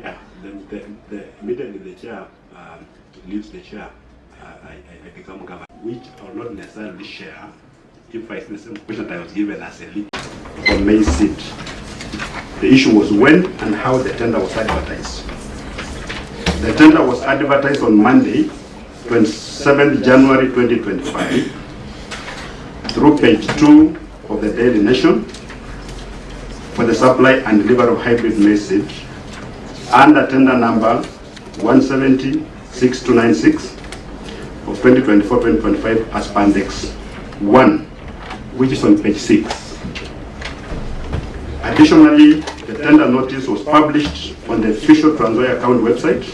Yeah, immediately the chair leaves the chair, I become governor, which I will not necessarily share if I see the same question that I was given as a lead from May seat. The issue was when and how the tender was advertised. The tender was advertised on Monday, 27th January 2025, through page 2 of the Daily Nation for the supply and delivery of hybrid maize under tender number 170-6296 of 2024-2025 as Pandex 1, which is on page 6. Additionally, the tender notice was published on the official Trans Nzoia account website,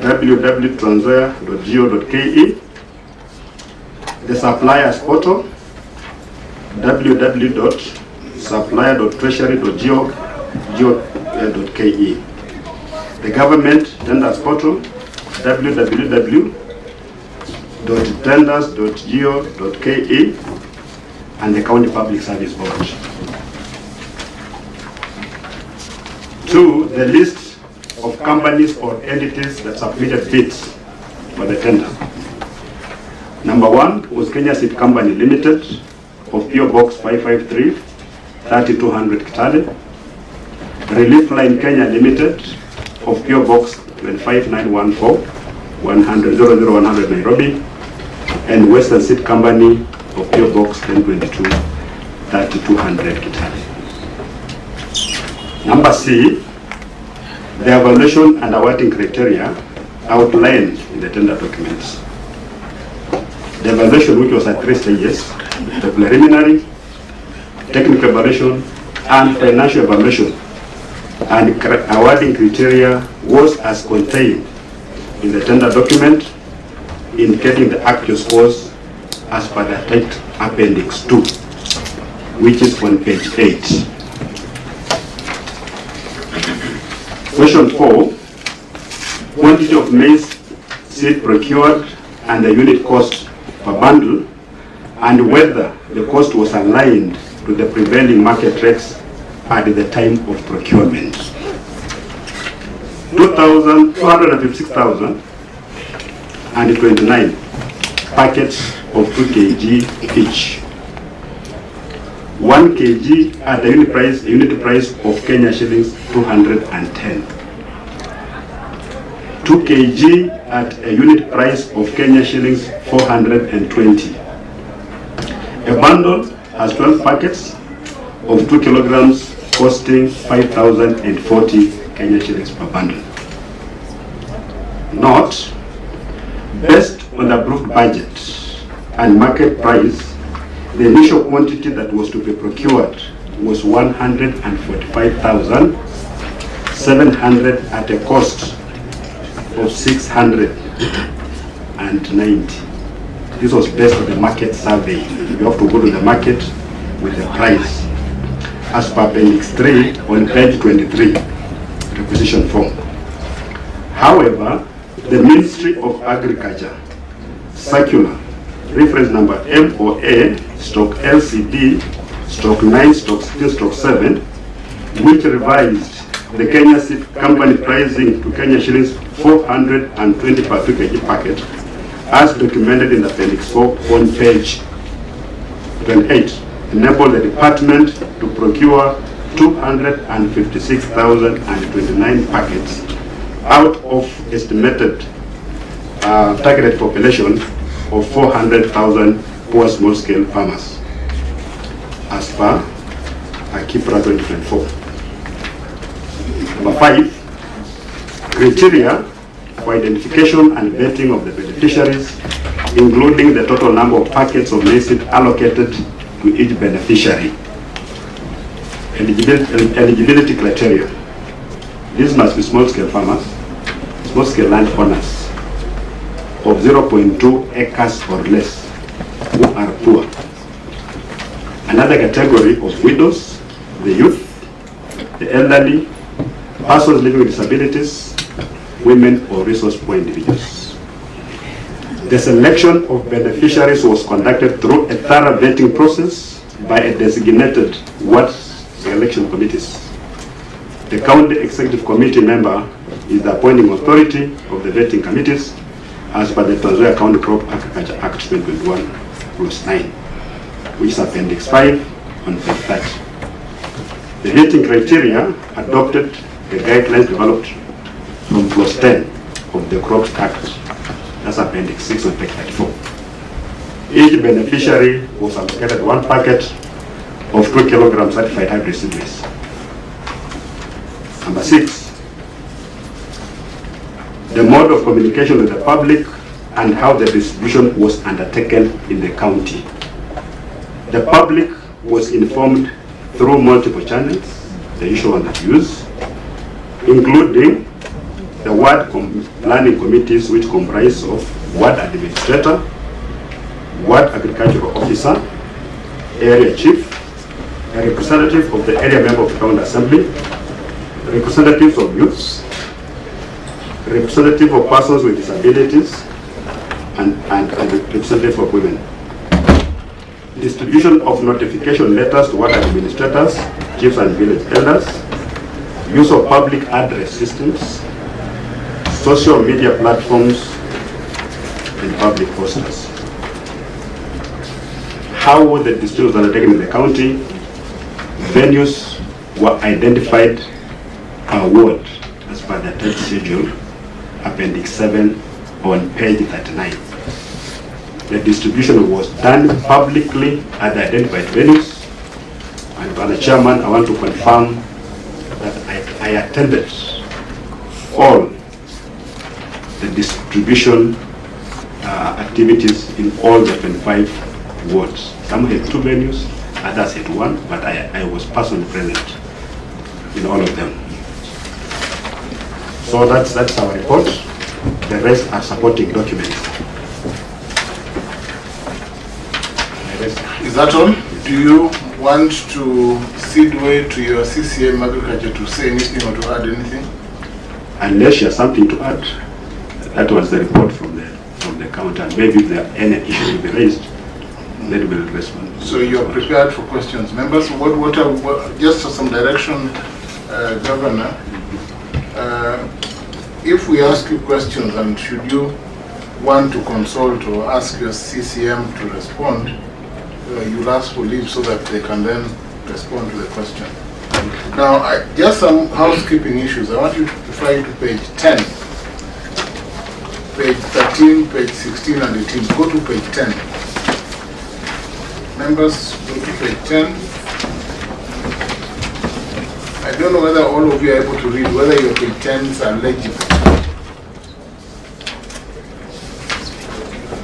www.transnzoia.go.ke, the suppliers portal, www.supplier.treasury.go.ke, the government tenders portal, www.tenders.go.ke, and the county public service board. 2, the list of companies or entities that submitted bids for the tender. Number 1 was Kenya Seed Company Limited of PO Box 553, 3200 Kitale. Relief Line Kenya Limited of PO Box 25914, 100 Nairobi. And Western Seed Company of PO Box 1022, 3200 Kitale. Number C, the evaluation and awarding criteria outlined in the tender documents. The evaluation, which was at 3 stages, the preliminary, technical evaluation, and financial evaluation, and awarding criteria was as contained in the tender document, indicating the actual scores as per the attached Appendix 2, which is on page 8. Question 4, quantity of maize seed procured and the unit cost per bundle, and whether the cost was aligned to the prevailing market rates at the time of procurement. 256,029 packets of 2 kg each. 1 kg at a unit price of Kenya shillings 210. 2 kg at a unit price of Kenya shillings 420. A bundle has 12 packets of 2 kilograms costing 5,040 Kenya shillings per bundle. Note, based on the approved budget and market price, the initial quantity that was to be procured was 145,700 at a cost of 690. This was based on the market survey. You have to go to the market with the price as per Appendix 3 on page 23, requisition form. However, the Ministry of Agriculture circular reference number MOA/LCD/9/16/7, which revised the Kenya Seed Company pricing to Kenya shillings 420 per 2 kg packet, as documented in Appendix 4 on page 28, enabled the department to procure 256,029 packets out of estimated targeted population of 400,000 poor small-scale farmers, as per Akipra 2024. Number 5, criteria for identification and vetting of the beneficiaries, including the total number of packets of maize allocated to each beneficiary. Eligibility criteria. These must be small-scale farmers, small-scale land owners of 0.2 acres or less who are poor. Another category of widows, the youth, the elderly, persons living with disabilities, women or resource poor individuals. The selection of beneficiaries was conducted through a thorough vetting process by a designated ward selection committees. The county executive committee member is the appointing authority of the vetting committees as per the Trans Nzoia County Crop Agriculture Act 2021, Clause 9, which is Appendix 5 on page 30. The vetting criteria adopted the guidelines developed from Clause 10 of the Crops Act, that's Appendix 6 on page 34. Each beneficiary was allocated 1 packet of 2 kilograms certified hybrid seed maize. Number 6, the mode of communication with the public and how the distribution was undertaken in the county. The public was informed through multiple channels, the usual one that we use, including the ward planning committees, which comprise of ward administrator, ward agricultural officer, area chief, a representative of the area member of the county assembly, representatives of youths, representative of persons with disabilities, and representative of women. Distribution of notification letters to ward administrators, chiefs and village elders, use of public address systems, social media platforms, and public posters. How were the distributions undertaken in the county? Venues were identified per ward as per the third schedule, Appendix 7 on page 39. The distribution was done publicly at the identified venues. And for the chairman, I want to confirm that I attended all the distribution activities in all the 25 wards. Some had 2 venues, others had 1, but I was personally present in all of them. So that's our report. The rest are supporting documents. Is that all? Do you want to cede way to your CCM Agriculture to say anything or to add anything? Unless you have something to add, that was the report from the counter. Maybe if there are any issues to be raised, then we'll respond. So you're prepared for questions. Members, what just for some direction, Governor, if we ask you questions and should you want to consult or ask your CCM to respond, you'll ask for leave so that they can then respond to the question. Now, just some housekeeping issues. I want you to refer to page 10, page 13, page 16 and 18. Go to page 10. Members, go to page 10. I don't know whether all of you are able to read, whether your page 10s are legible.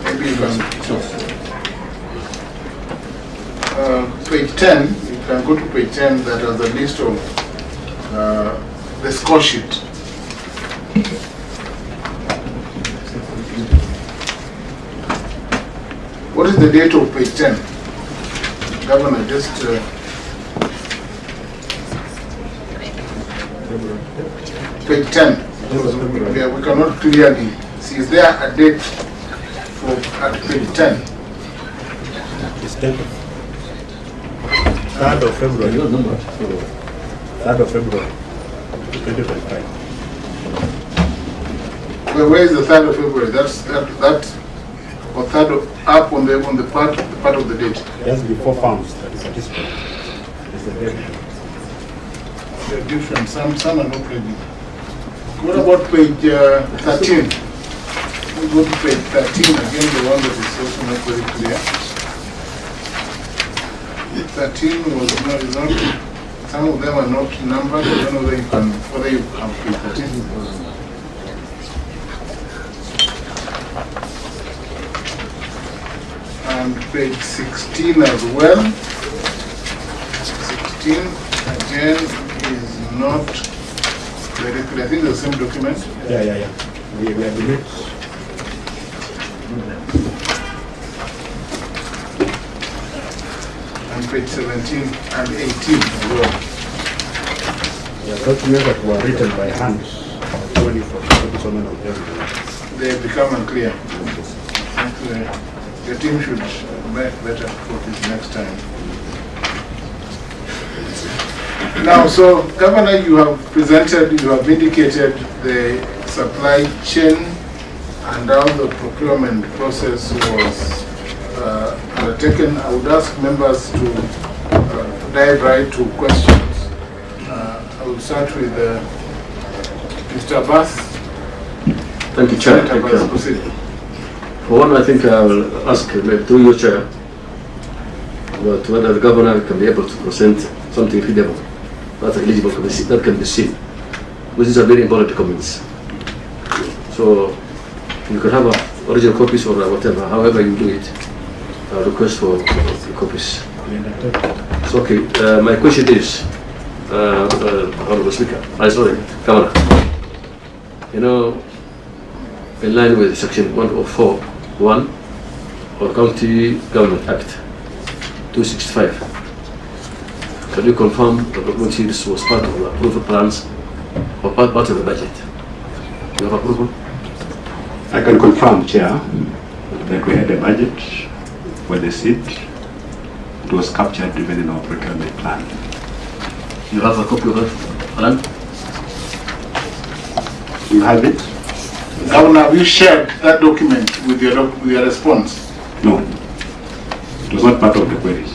Maybe you can. Page 10, you can go to page 10 that has a list of the score sheet. What is the date of page 10? Governor, just page 10. We cannot clearly see. Is there a date for at page 10? It's 10. 3rd of February. 3rd of February, 2025. Well, where is the 3rd of February? That's or 3rd of, up on the part of the date. Just before farms, that is satisfied. It's the date. They're different. Some are not ready. What about page 13? We go to page 13 again, the one that is also not very clear. 13 was not, some of them are not numbered. I don't know whether you have page 13. And page 16 as well. 16 again is not very clear. I think the same document. Yeah. We have it. And page 17 and 18 as well. Yeah, documents that were written by hand. So many of them. They have become unclear. The team should make better for this next time. Now, so Governor, you have presented, you have indicated the supply chain and how the procurement process was undertaken. I would ask members to dive right to questions. I will start with Mr. Abbas. Thank you, Chair. Senator Abbas, proceed. For one, I think I will ask through your Chair about whether the Governor can be able to present something readable that's eligible to be seen, that can be seen. Because these are very important documents. So you can have original copies or whatever, however you do it. I request for copies. So, okay, my question is, Honorable Speaker, sorry, Governor. You know, in line with Section 104(1) of County Government Act 265, can you confirm that the document series was part of the approval plans or part of the budget? You have approval? I can confirm, Chair, that we had a budget for the seat. It was captured even in our procurement plan. You have a copy of that plan? You have it? Governor, have you shared that document with your response? No. It was not part of the queries.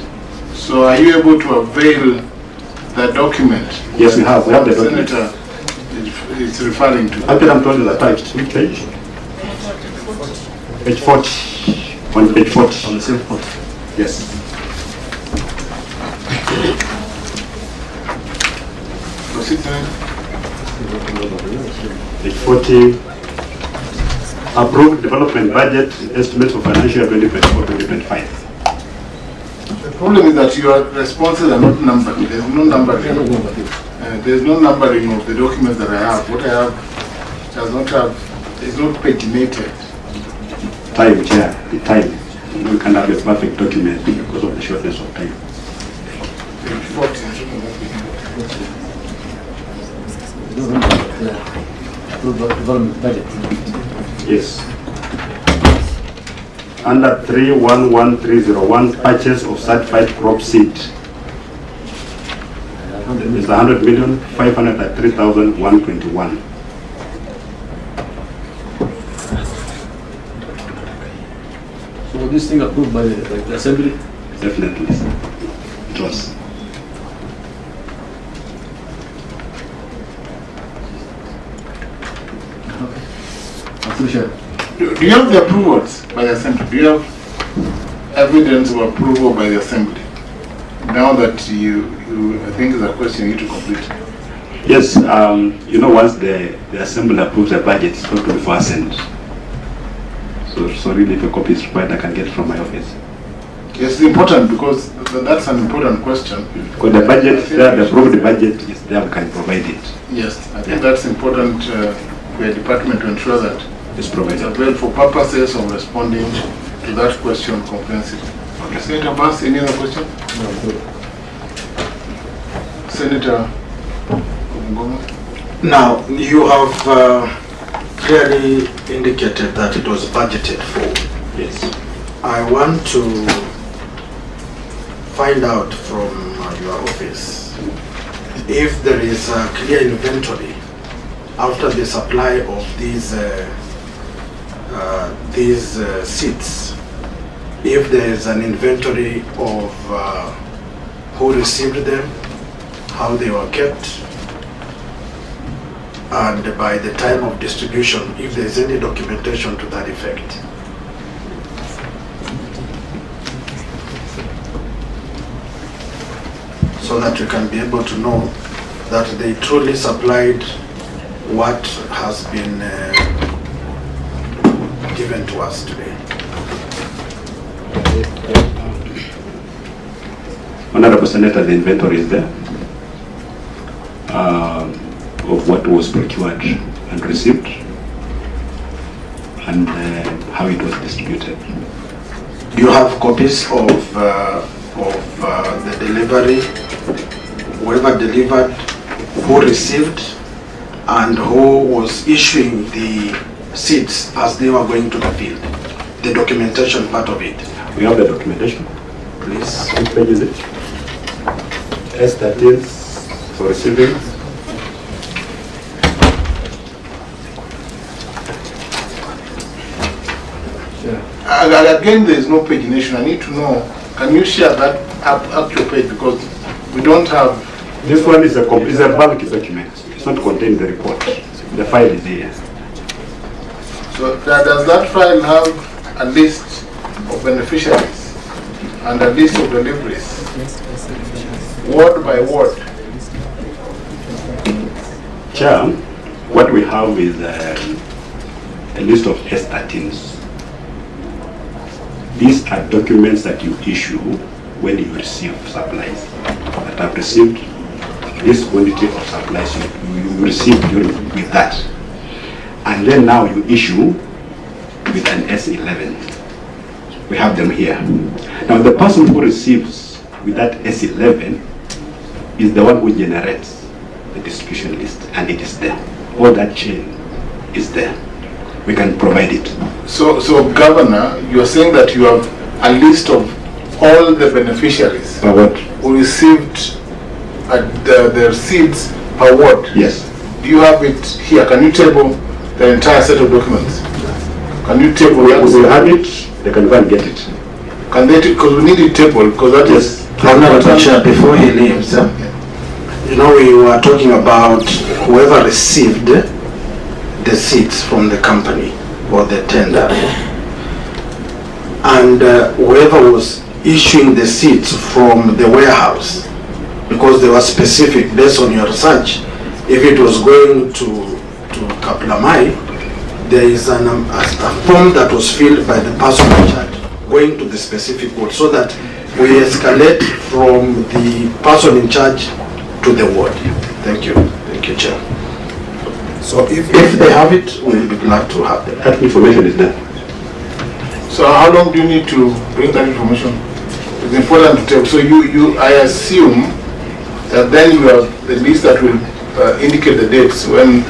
So are you able to avail the document? Yes, we have. We have the document. Senator is referring to. Actually, I'm told it's attached. Which page? Page 40. On page 40. On the same point? Yes. Proceed, Senator. Page 40. Approved development budget estimates for financial year 2024-2025. The problem is that your responses are not numbered. There's no numbering. There's no numbering of the documents that I have. What I have does not have, is not paginated. Time, Chair, the time. We can't have a perfect document because of the shortness of time. Page 40. Development budget. Yes. Under 311301, purchase of certified crop seed. It's 100,503,121. So this thing approved by the Assembly? Definitely. It was. Do you have the approvals by the Assembly? Do you have evidence of approval by the Assembly? Now that you I think is a question you need to complete. Yes, you know, once the Assembly approves the budget, it's going to be for sent. So really, if a copy is required, I can get it from my office. Yes, it's important because that's an important question. Because the budget, the approved budget is there, we can provide it. Yes, I think that's important for your department to ensure that It's provided. it's available for purposes of responding to that question comprehensively. Okay. Senator Bass, any other question? No, good. Senator Ngoma? Now, you have clearly indicated that it was budgeted for. Yes. I want to find out from your office if there is a clear inventory after the supply of these seats, if there is an inventory of who received them, how they were kept, and by the time of distribution, if there is any documentation to that effect. So that you can be able to know that they truly supplied what has been given to us today. Honorable Senator, the inventory is there of what was procured and received and how it was distributed. Do you have copies of the delivery, whoever delivered, who received, and who was issuing the seats as they were going to the field? The documentation part of it. We have the documentation. Please. Which page is it? S13, for receiving. Again, there is no pagination. I need to know, can you share that actual page, because we don't have... This one is a bulk document. It's not contained in the report. The file is here. So does that file have a list of beneficiaries and a list of deliveries, word by word? Chair, what we have is a list of S13s. These are documents that you issue when you receive supplies. That have received this quantity of supplies you received with that. And then now you issue with an S11. We have them here. Now the person who receives with that S11 is the one who generates the distribution list, and it is there. All that chain is there. We can provide it. So Governor, you are saying that you have a list of all the beneficiaries who received the receipts per ward? Yes. Do you have it here? Can you table the entire set of documents? Can you table that? We have it, they can go and get it. Can they, because we need it table, because that is... Honorable Chair, before he leaves, you know, we were talking about whoever received the seats from the company or the tender, and whoever was issuing the seats from the warehouse, because they were specific based on your research. If it was going to Kaplamai, there is a form that was filled by the person in charge going to the specific ward, so that we escalate from the person in charge to the ward. Thank you. Thank you, Chair. So if they have it, we'll be glad to have them. That information is there. So how long do you need to bring that information? It's important to tell. So I assume that then you have the list that will indicate the dates when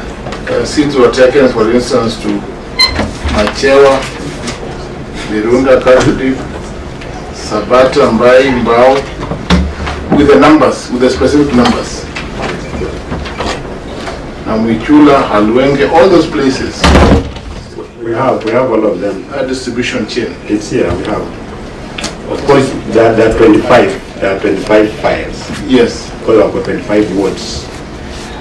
seats were taken, for instance, to Machewa, Virunda, Kasudi, Sabata, Mbai, Mbao, with the numbers, with the specific numbers. Namwichula, Halwenge, all those places. We have all of them. A distribution chain. It's here, we have. Of course, there are 25. There are 25 files. Yes. Because I've got 25 wards.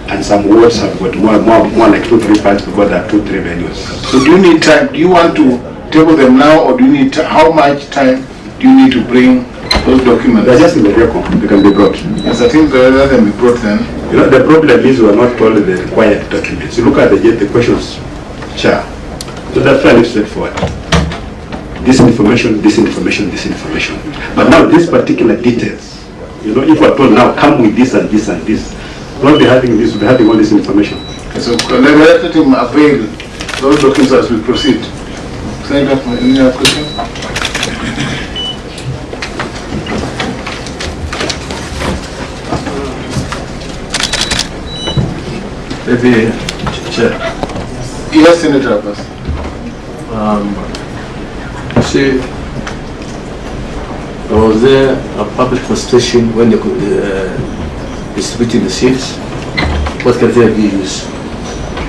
And some wards have got more like 2-3 files because there are 2-3 venues. So do you need time? Do you want to table them now, or do you need how much time do you need to bring those documents? They're just in the record. They can be brought. Yes, I think they can be brought then. You know, the problem is we are not told the required documents. You look at the questions, Chair. So that's fairly straightforward. This information, this information, this information. But now these particular details, you know, if we're told now come with this and this and this, we'll be having this, we'll be having all this information. Okay, so let him avail those documents as we proceed. Senator, any other question? Maybe, Chair. Yes, Senator Abbas. See, was there a public consultation when they could distributing the seats? What criteria do you use?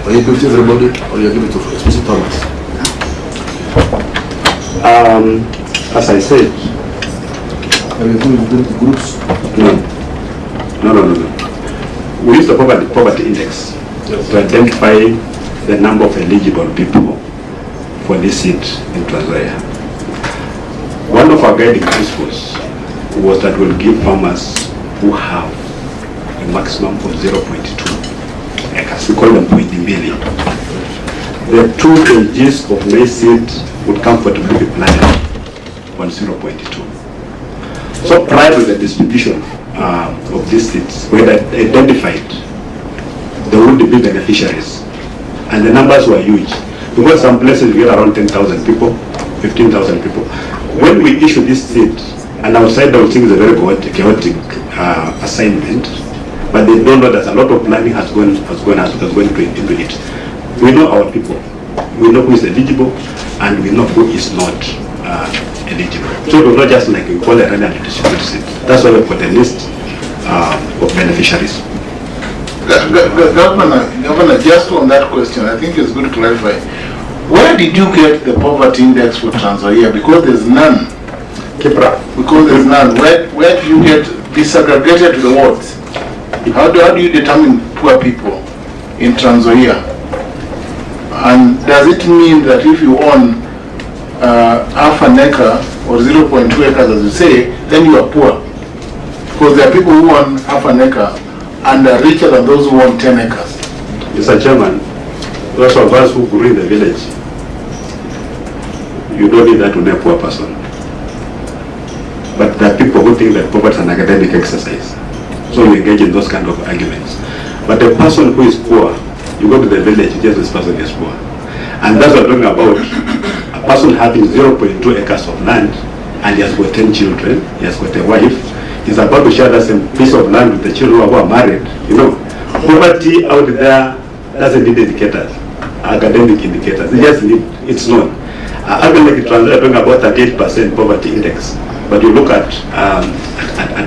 Are you give it to everybody, or you give it to specific Thomas? As I said, Are you doing groups? no. We use the poverty index to identify the number of eligible people for this seat in Tanzania. One of our guiding principles was that we'll give farmers who have a maximum of 0.2 acres. We call them Mutembei. The 2 kgs of maize seed would comfortably be planted on 0.2. So prior to the distribution of these seeds, we had identified the would-be beneficiaries, and the numbers were huge. Because some places we had around 10,000 people, 15,000 people. When we issue this seed, and outside I would think it's a very chaotic assignment, but they don't know that a lot of planning has gone into it. We know our people, we know who is eligible, and we know who is not eligible. So it was not just like we call a random distribute seed. That's why we put a list of beneficiaries. Governor, just on that question, I think it's good to clarify. Where did you get the poverty index for Trans Nzoia? Because there's none. Kipra. Because there's none. Where do you get disaggregated to the wards? How do you determine poor people in Trans Nzoia? And does it mean that if you own half an acre or 0.2 acres, as you say, then you are poor? Because there are people who own half an acre and are richer than those who own 10 acres. Mr. Chairman, those of us who grew in the village, you don't need that to know a poor person. But there are people who think that poverty is an academic exercise. So we engage in those kind of arguments. But a person who is poor, you go to the village, just this person is poor. And that's what we're talking about. A person having 0.2 acres of land, and he has got 10 children, he has got a wife, he's about to share that same piece of land with the children who are married. You know, poverty out there doesn't need indicators, academic indicators. It just need, it's known. Academic translate talking about 38% poverty index, but you look at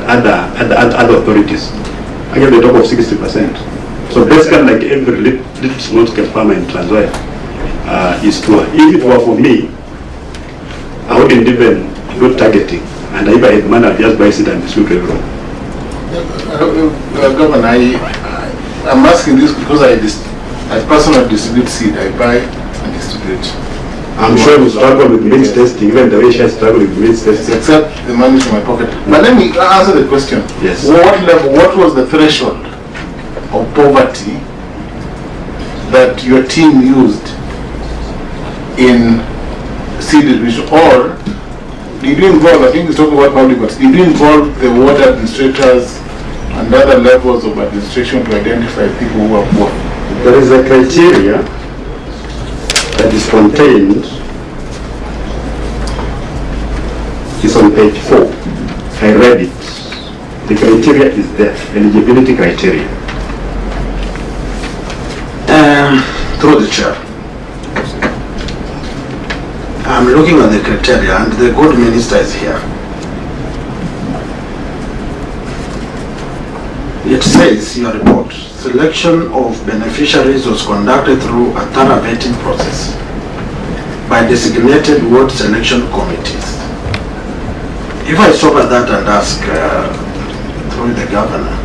other authorities, again they talk of 60%. So basically, like every little small scale farmer in Trans Nzoia is poor. If it were for me, I wouldn't even do targeting, and if I had money, I'd just buy it and distribute to everyone. Governor, I'm asking this because I personally distribute seed. I buy and distribute. I'm sure you struggle with means testing, even the way she struggle with means testing. Except the money from my pocket. But let me answer the question. Yes. What was the threshold of poverty that your team used in seed distribution? Or did you involve, I think it's talking about public works, did you involve the ward administrators and other levels of administration to identify people who are poor? There is a criteria that is contained, it's on page 4. I read it. The criteria is there, eligibility criteria. Through the chair, I'm looking at the criteria and the good minister is here. It says, your report, selection of beneficiaries was conducted through a thorough vetting process by designated ward selection committees. If I stop at that and ask through the governor,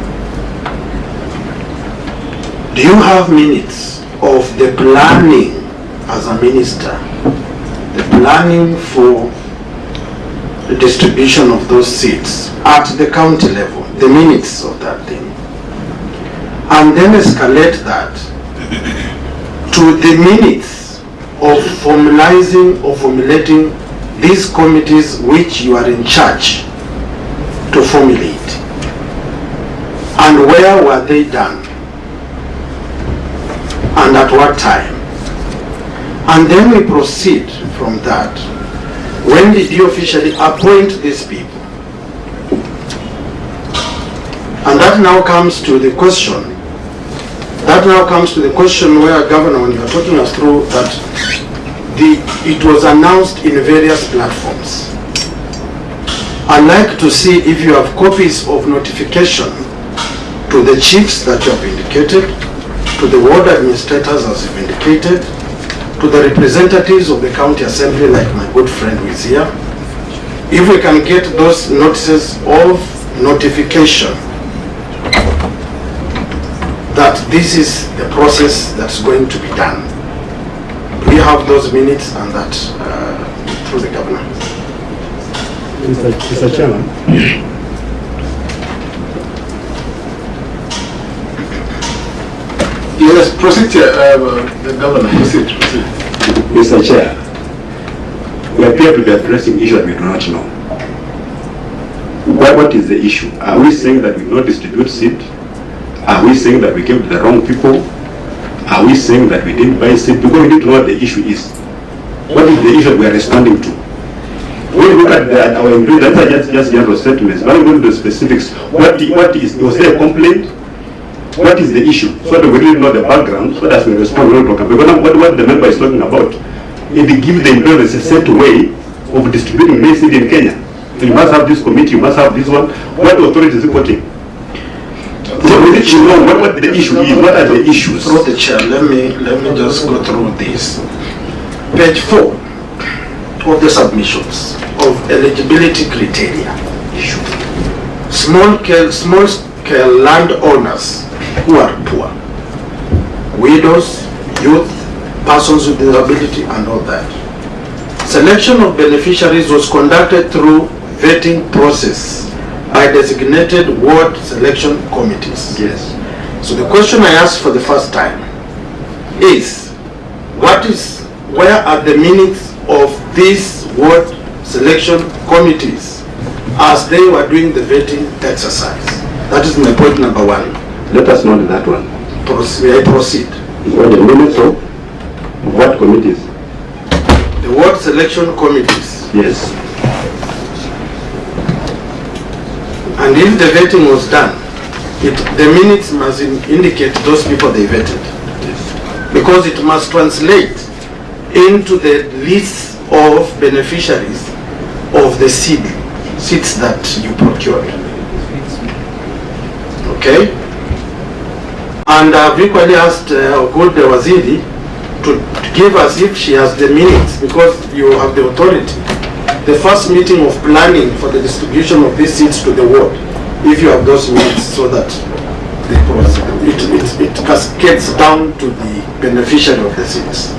do you have minutes of the planning as a minister, the planning for the distribution of those seats at the county level, the minutes of that thing, and then escalate that to the minutes of formalizing or formulating these committees which you are in charge to formulate? And where were they done? And at what time? And then we proceed from that. When did you officially appoint these people? And that now comes to the question. Where, Governor, when you are talking us through that, it was announced in various platforms. I'd like to see if you have copies of notification to the chiefs that you have indicated, to the ward administrators as you've indicated, to the representatives of the county assembly like my good friend who is here. If we can get those notices of notification that this is the process that's going to be done. We have those minutes and that through the governor. Mr. Chairman. Yes, proceed, the governor, proceed. Mr. Chair, we appear to be addressing issues we do not know. What is the issue? Are we saying that we don't distribute seed? Are we saying that we gave to the wrong people? Are we saying that we didn't buy seed? Because we need to know what the issue is. What is the issue we are responding to? When we look at our ingredients, that's just general statements. But we go to the specifics. What is, was there a complaint? What is the issue? So that we really know the background, so that we respond when we talk about. Because what the member is talking about, if you give the employers a set way of distributing maize seed in Kenya, you must have this committee, you must have this one. What authority is it quoting? So We need to know what the issue is. What are the issues? Through the chair, let me just go through this. Page 4 of the submissions of eligibility criteria issue. Small scale landowners who are poor, widows, youth, persons with disability, and all that. Selection of beneficiaries was conducted through vetting process by designated ward selection committees. Yes. So the question I asked for the first time is, where are the minutes of these ward selection committees as they were doing the vetting exercise? That is my point number 1. Let us know that one. I proceed. What the minutes of what committees? The ward selection committees. Yes. And if the vetting was done, the minutes must indicate those people they vetted. Yes. Because it must translate into the list of beneficiaries of the seats that you procured. Okay? And I've equally asked Good Waziri to give us, if she has the minutes, because you have the authority, the first meeting of planning for the distribution of these seats to the ward, if you have those minutes, so that it cascades down to the beneficiary of the seats.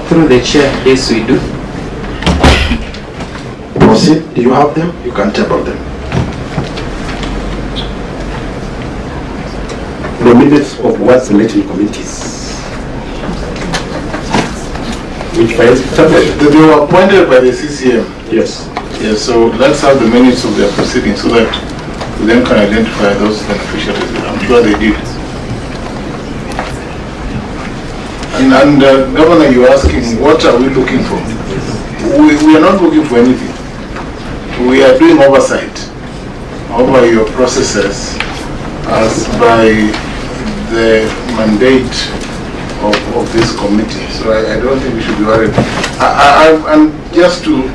Through the chair, yes we do. Proceed. Do you have them? You can table them. The minutes of what selection committees? Which files? They were appointed by the CCM. Yes. Yes, so let's have the minutes of their proceedings so that we then can identify those beneficiaries. I'm sure they did. And Governor, you're asking, what are we looking for? We are not looking for anything. We are doing oversight over your processes as by the mandate of this committee. So I don't think we should be worried. And just to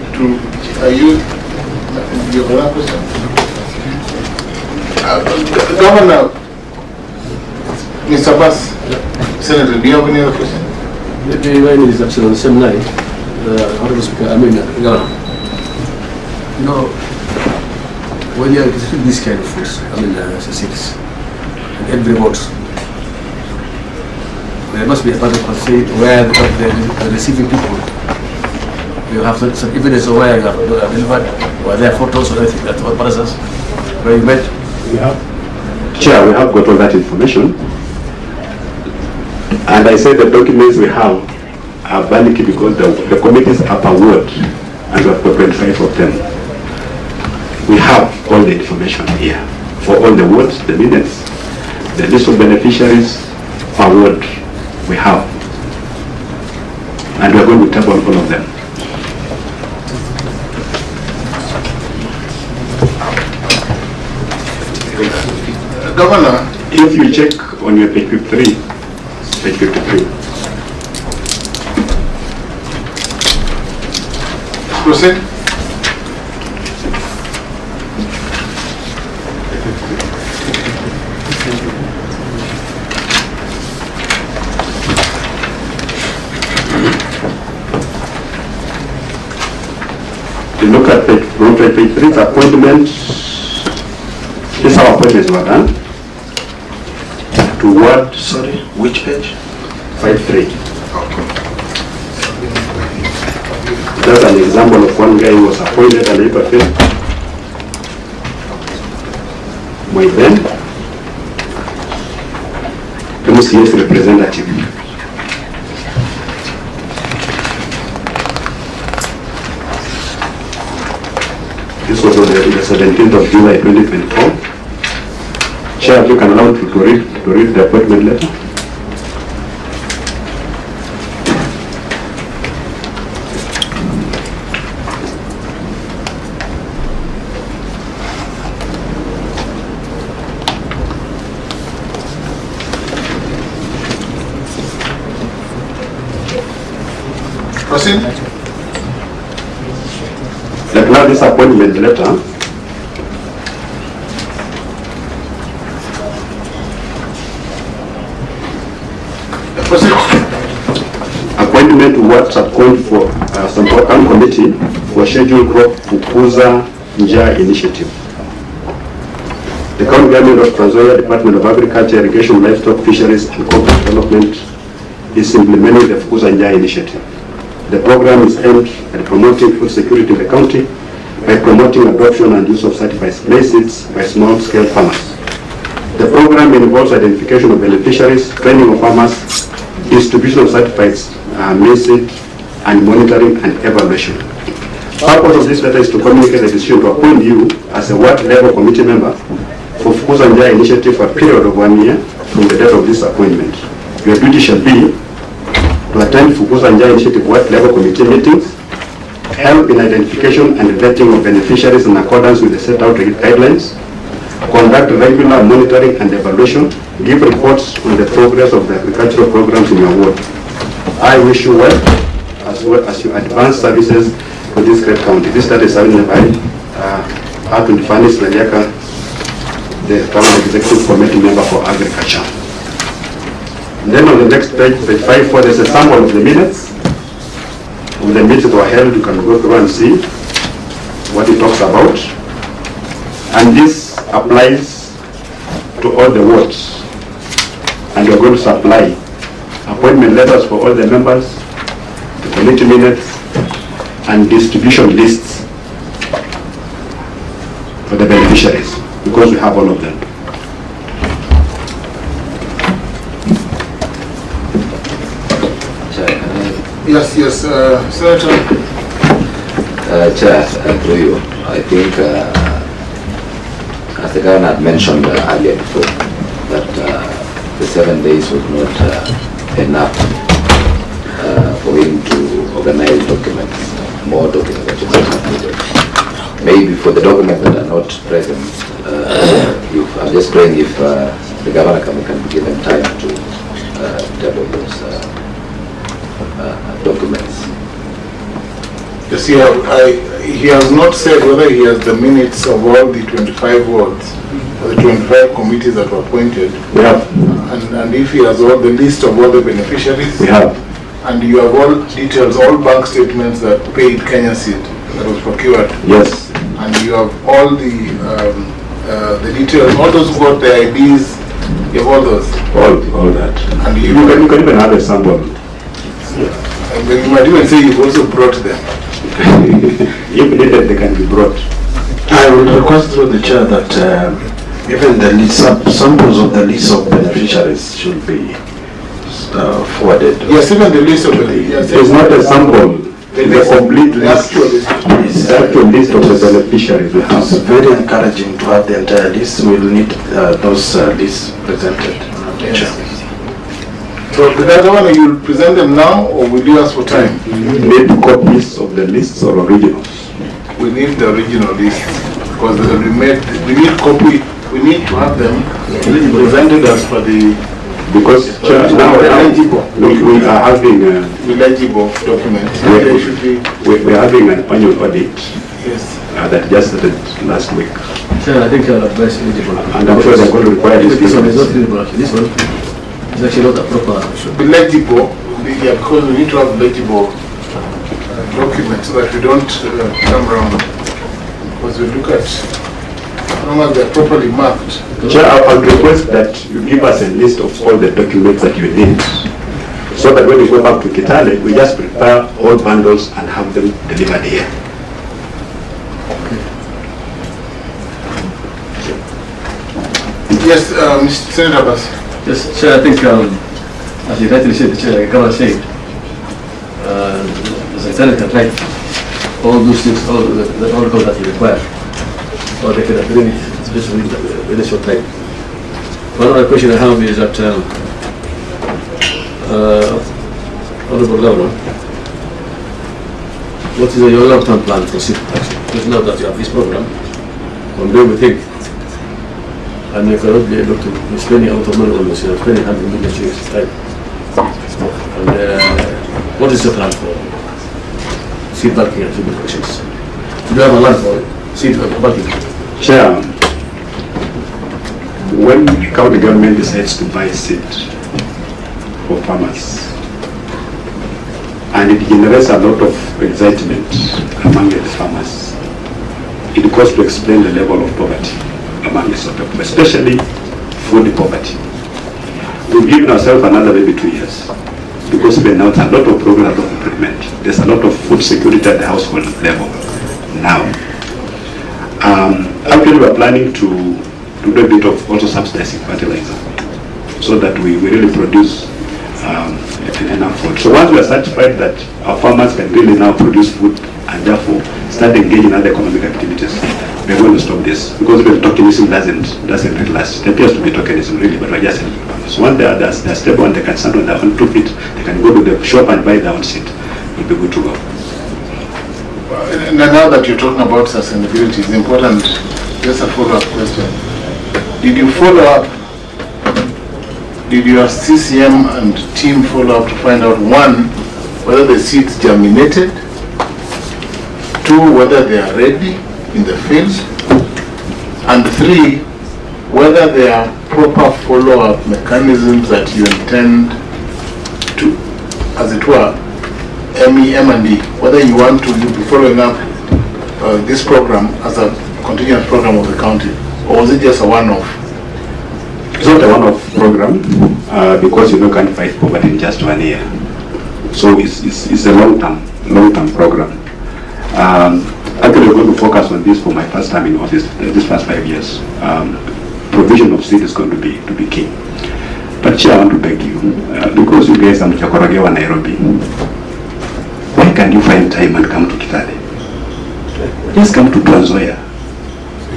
are you have another question? Governor, Mr. Bass, Senator, do you have any other question? Maybe mine is actually on the same line. Honorable Speaker, Governor. You know, when you are executing this kind of force, cities, and every vote, there must be a part of policy where the receiving people, you have some evidence of where you have delivered, where there are photos or anything that what process where you met. Chair, we have got all that information. And I said the documents we have are valid because the committees are per ward, and we have got 25 of them. We have all the information here for all the wards, the minutes, the list of beneficiaries per ward we have. And we are going to table all of them. Governor, if you check on your page 53, proceed. You look at page 3, it's appointment. This is our appointments were done. To what? Sorry, which page? 53. Okay. That's an example of one guy who was appointed and later failed. My then, MCS representative. This was on the 17th of July 2024. Chair, you can allow to read the appointment letter. Proceed. Like now this appointment letter Proceed. Appointment to what subcommittee for subcommittee committee for scheduled crop Fukuza Njaa initiative. The county government of Trans Nzoia Department of Agriculture, Irrigation, Livestock, Fisheries and Corporate Development is implementing the Fukuza Njaa initiative. The program is aimed at promoting food security in the county by promoting adoption and use of certified maize seeds by small-scale farmers. The program involves identification of beneficiaries, training of farmers, distribution of certified maize seed, and monitoring and evaluation. Purpose of this letter is to communicate the decision to appoint you as a ward-level committee member for Fukuza Njaa initiative for a period of 1 year from the date of this appointment. Your duty shall be to attend Fukuza Njaa initiative ward-level committee meetings, help in identification and vetting of beneficiaries in accordance with the set out guidelines, conduct regular monitoring and evaluation, give reports on the progress of the agricultural programs in your ward. I wish you well as you advance services for this great county. This letter is signed by Arthur Fanis Laliaka, the County Executive Committee member for Agriculture. And then on the next page, page 5, there's a sample of the minutes. When the meetings were held, you can go through and see what it talks about. And this applies to all the wards. And you're going to supply appointment letters for all the members, the committee minutes, and distribution lists for the beneficiaries, because we have all of them. Yes, Senator. Chair, through you, I think, as the governor had mentioned earlier before, that the 7 days was not enough for him to organize documents, more documents that you might have needed. Maybe for the documents that are not present, I'm just praying if the governor can give them time to table those documents. You see, he has not said whether he has the minutes of all the 25 wards, or the 25 committees that were appointed. We have. And if he has all the list of all the beneficiaries. We have. And you have all details, all bank statements that paid Kenya seed that was procured. Yes. And you have all the details, all those who got the IDs, you have all those. All that. And you can even have a sample. And then you might even say you've also brought them. If needed, they can be brought. I would request through the chair that even the list, samples of the list of beneficiaries should be forwarded. Yes, even the list of beneficiaries. It's not a sample. It's a complete list. The actual list of the beneficiaries we have. It's very encouraging to have the entire list. We'll need those lists presented. Yes. So the other one, you will present them now, or will you ask for time? We need copies of the lists or originals. We need the original list because we need copy. We need to have them presented as per the. Because now we are having legible documents. We are having an annual audit. Yes. That just started last week. Sir, I think I'll advise eligible. And I'm sure they're going to require this. This one is not eligible actually. This one is actually not a proper. Should be legible. Yeah, because we need to have legible documents so that we don't come around. Because we look at as long as they're properly marked. Chair, I would request that you give us a list of all the documents that you need, so that when we go back to Kitale, we just prepare all bundles and have them delivered here. Yes, Mr. Senator Abbas. Yes, Chair, I think, as you rightly said, the Chair, the Governor said, the Secretary can write all those things, all the articles that you require, or they can bring it, especially in a short time. One other question I have is that, Honorable Governor, what is your long-term plan for SIP? Because now that you have this program, one day we think, and you cannot be able to be spending a lot of money on this, you're spending 100 million shillings, right? And what is your plan for seed banking and seed questions? Do you have a plan for seed banking? Chair, when county government decides to buy seed, for farmers. And it generates a lot of excitement among the farmers. It goes to explain the level of poverty among the people, especially food poverty. We've given ourselves another maybe 2 years, because we announced a lot of programs of improvement. There's a lot of food security at the household level now. Actually, we're planning to do a bit of also subsidizing fertilizer, so that we really produce enough food. So once we are satisfied that our farmers can really now produce food and therefore start engaging in other economic activities, we're going to stop this, because the tokenism doesn't really last. It appears to be tokenism really, but we're just helping farmers. So once they're stable and they can stand on their own 2 feet, they can go to the shop and buy their own seed. We'll be good to go. Now that you're talking about sustainability, it's important, just a follow-up question. Did you follow up? Did your CCM and team follow up to find out, 1, whether the seeds germinated, 2, whether they are ready in the field, and 3, whether there are proper follow-up mechanisms that you intend to, as it were, M&D, whether you want to be following up this program as a continuous program of the county, or was it just a one-off? It's not a one-off program, because you can't fight poverty in just 1 year. So it's a long-term program. Actually, we're going to focus on this for my first time in office, this first 5 years. Provision of seed is going to be key. But Chair, I want to beg you, because you guys are Mchakorogewa, Nairobi, why can't you find time and come to Kitale? Just come to Trans Nzoia.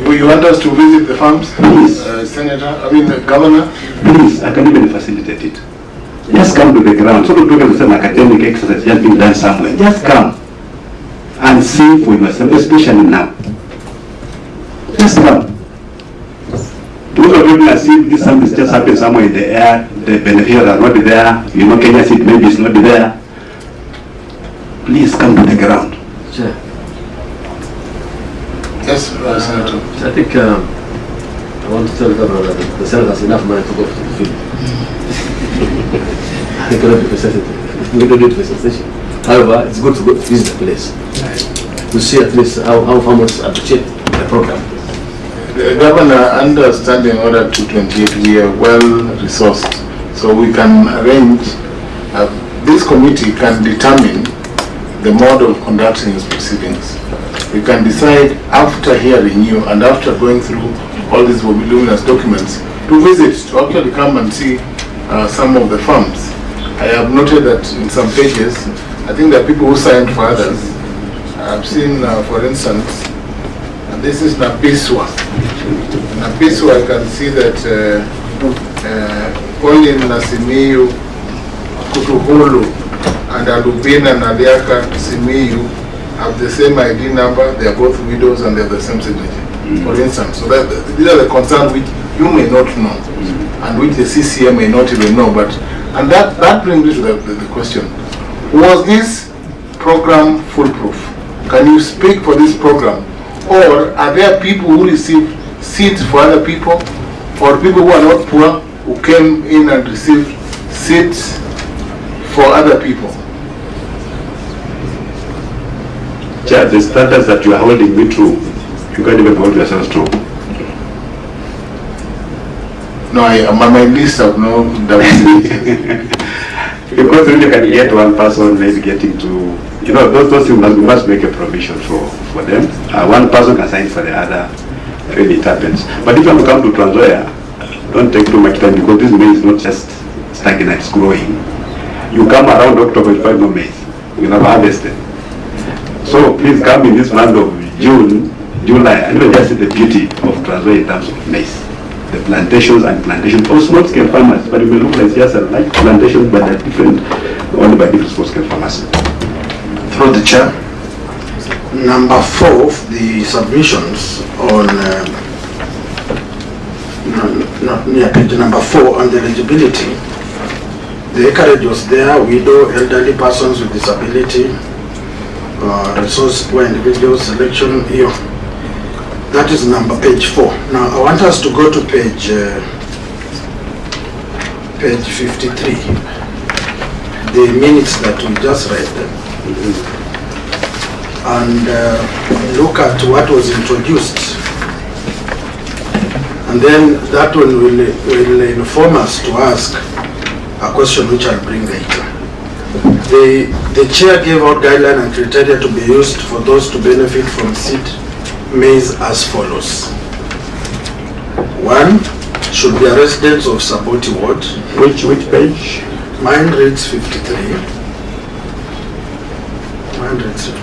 You want us to visit the farms? Please. The governor? Please, I can even facilitate it. Just come to the ground. So don't talk some academic exercise just being done somewhere. Just come and see for yourself, especially now. Just come. Those of you who see this something just happened somewhere in the air, the beneficiaries are not there, Kenya seed maybe is not there. Please come to the ground. Sure. Yes, Senator. I think I want to tell the governor that the Senate has enough money to go to the field. It cannot be presented. We don't need presentation. However, it's good to go visit the place to see at least how farmers appreciate the program. The governor, understanding Order 228, we are well resourced, so we can arrange. This committee can determine the mode of conducting its proceedings. We can decide after hearing you and after going through all these voluminous documents to visit, to actually come and see some of the farms. I have noted that in some pages, I think there are people who signed for others. I've seen, for instance, this is Napiswa. Napiswa, I can see that Colin Nasimiyu, Kutuhulu, and Alubina Naliaka Simiyu have the same ID number. They are both widows and they have the same signature, for instance. So these are the concerns which you may not know, and which the CCM may not even know. And that brings me to the question: was this program foolproof? Can you speak for this program, or are there people who receive seeds for other people, or people who are not poor who came in and received seeds for other people? Chair, the standards that you are holding me to, you can't even hold yourselves to. No, my list of no. Because really can get one person maybe getting to, those things we must make a provision for them. One person can sign for the other, really it happens. But if you want to come to Trans Nzoia, don't take too much time, because this maize is not just stagnant, it's growing. You come around October, you find no maize. You never harvested. So please come in this month of June, July, and even just see the beauty of Trans Nzoia in terms of maize. The plantations of small-scale farmers, but it may look like just like plantations, but they're different, only by different small-scale farmers. Through the chair, number 4 of the submissions on page number 4 on the eligibility, the acreage was there: widow, elderly persons with disability, resource poor individuals, selection here. That is page 4. Now I want us to go to page 53. the minutes that we just read and look at what was introduced. And then that one will inform us to ask a question which I'll bring later. The chair gave out guidelines and criteria to be used for those to benefit from seed maize as follows. 1, should be a resident of Saboti Ward. Which page? Mine reads 53. Mine reads 53.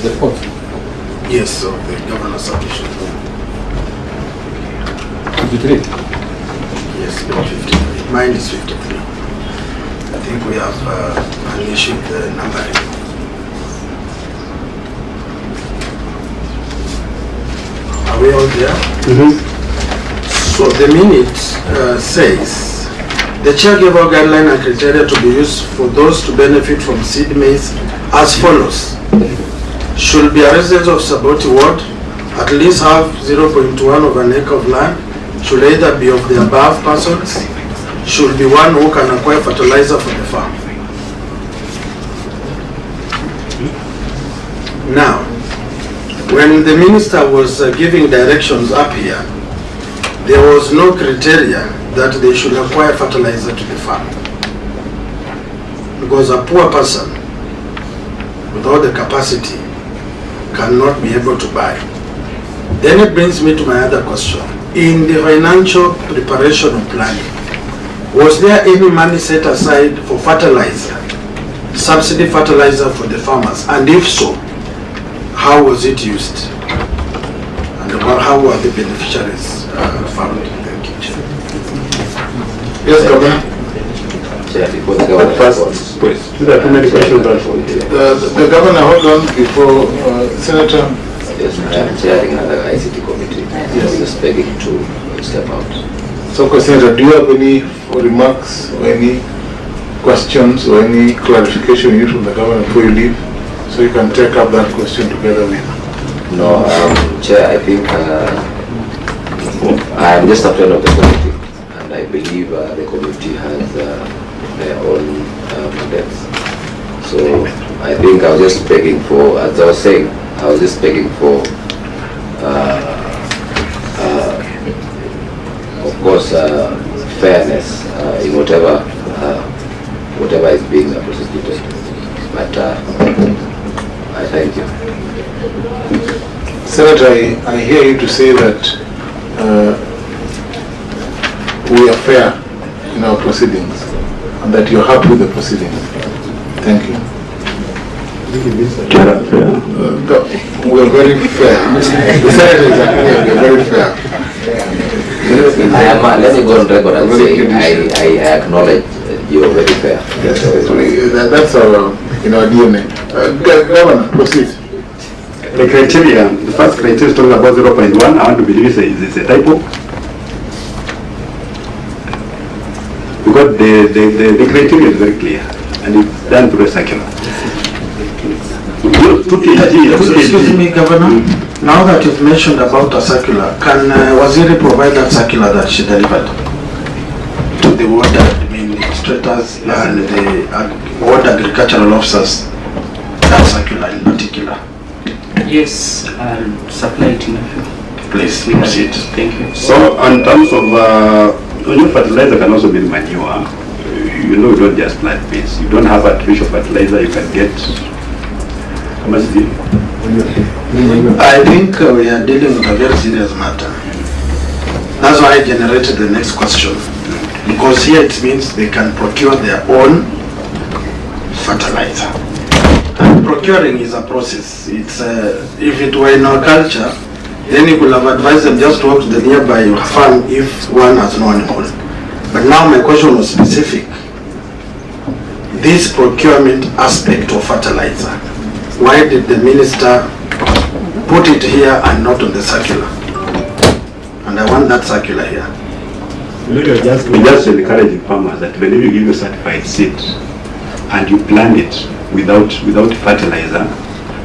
The fourth. Yes, of the governor's submission. 53. Yes, page 53. Mine is 53. I think we have an issue with the numbering. Are we all there? So the minute says, the chair gave out guidelines and criteria to be used for those to benefit from seed maize as follows. Should be a resident of Saboti Ward, at least have 0.1 of an acre of land, should either be of the above persons, should be one who can acquire fertilizer for the farm. Now, when the minister was giving directions up here, there was no criteria that they should acquire fertilizer to the farm. Because a poor person without the capacity cannot be able to buy. Then it brings me to my other question. In the financial preparation of planning, was there any money set aside for fertilizer, subsidy fertilizer for the farmers? And if so, how was it used? And how were the beneficiaries found? Thank you, Chair. Yes, Governor. Chair, before the governor responds. There are too many questions. The Governor, hold on before Senator. Yes, I am chairing another ICT committee. Yes. Just begging to step out. So, Senator, do you have any remarks or any questions or any clarification you need from the Governor before you leave? So you can take up that question together with. No, Chair, I think I am just a friend of the committee, and I believe the committee has their own mandates. So I think I was just begging for, as I was saying, I was just begging for, of course, fairness in whatever is being prosecuted. But I thank you. Senator, I hear you to say that we are fair in our proceedings and that you're happy with the proceedings. Thank you. We are very fair. The Senator is agreeing, we are very fair. Let me go on record and say I acknowledge you are very fair. Yes, that's our DNA. Governor, proceed. The criteria, the first criteria is talking about 0.1. I want to believe it's a typo. Because the criteria is very clear and it's done through a circular. Excuse me, Governor. Now that you've mentioned about a circular, can Waziri provide that circular that she delivered to the ward administrators and the ward agricultural officers? That circular in particular. Yes, I'll supply it in a few. Please proceed. Thank you. So, in terms of new fertilizer can also be manure. You know, you don't just plant beans. You don't have artificial fertilizer. You can get. How much is it? I think we are dealing with a very serious matter. That's why I generated the next question. Because here it means they can procure their own fertilizer. And procuring is a process. It's if it were in our culture, then you could have advised them just to walk to the nearby farm if one has no animal. But now my question was specific. This procurement aspect of fertilizer, why did the minister put it here and not on the circular? And I want that circular here. We just encouraging farmers that whenever you give you certified seed and you plant it without fertilizer,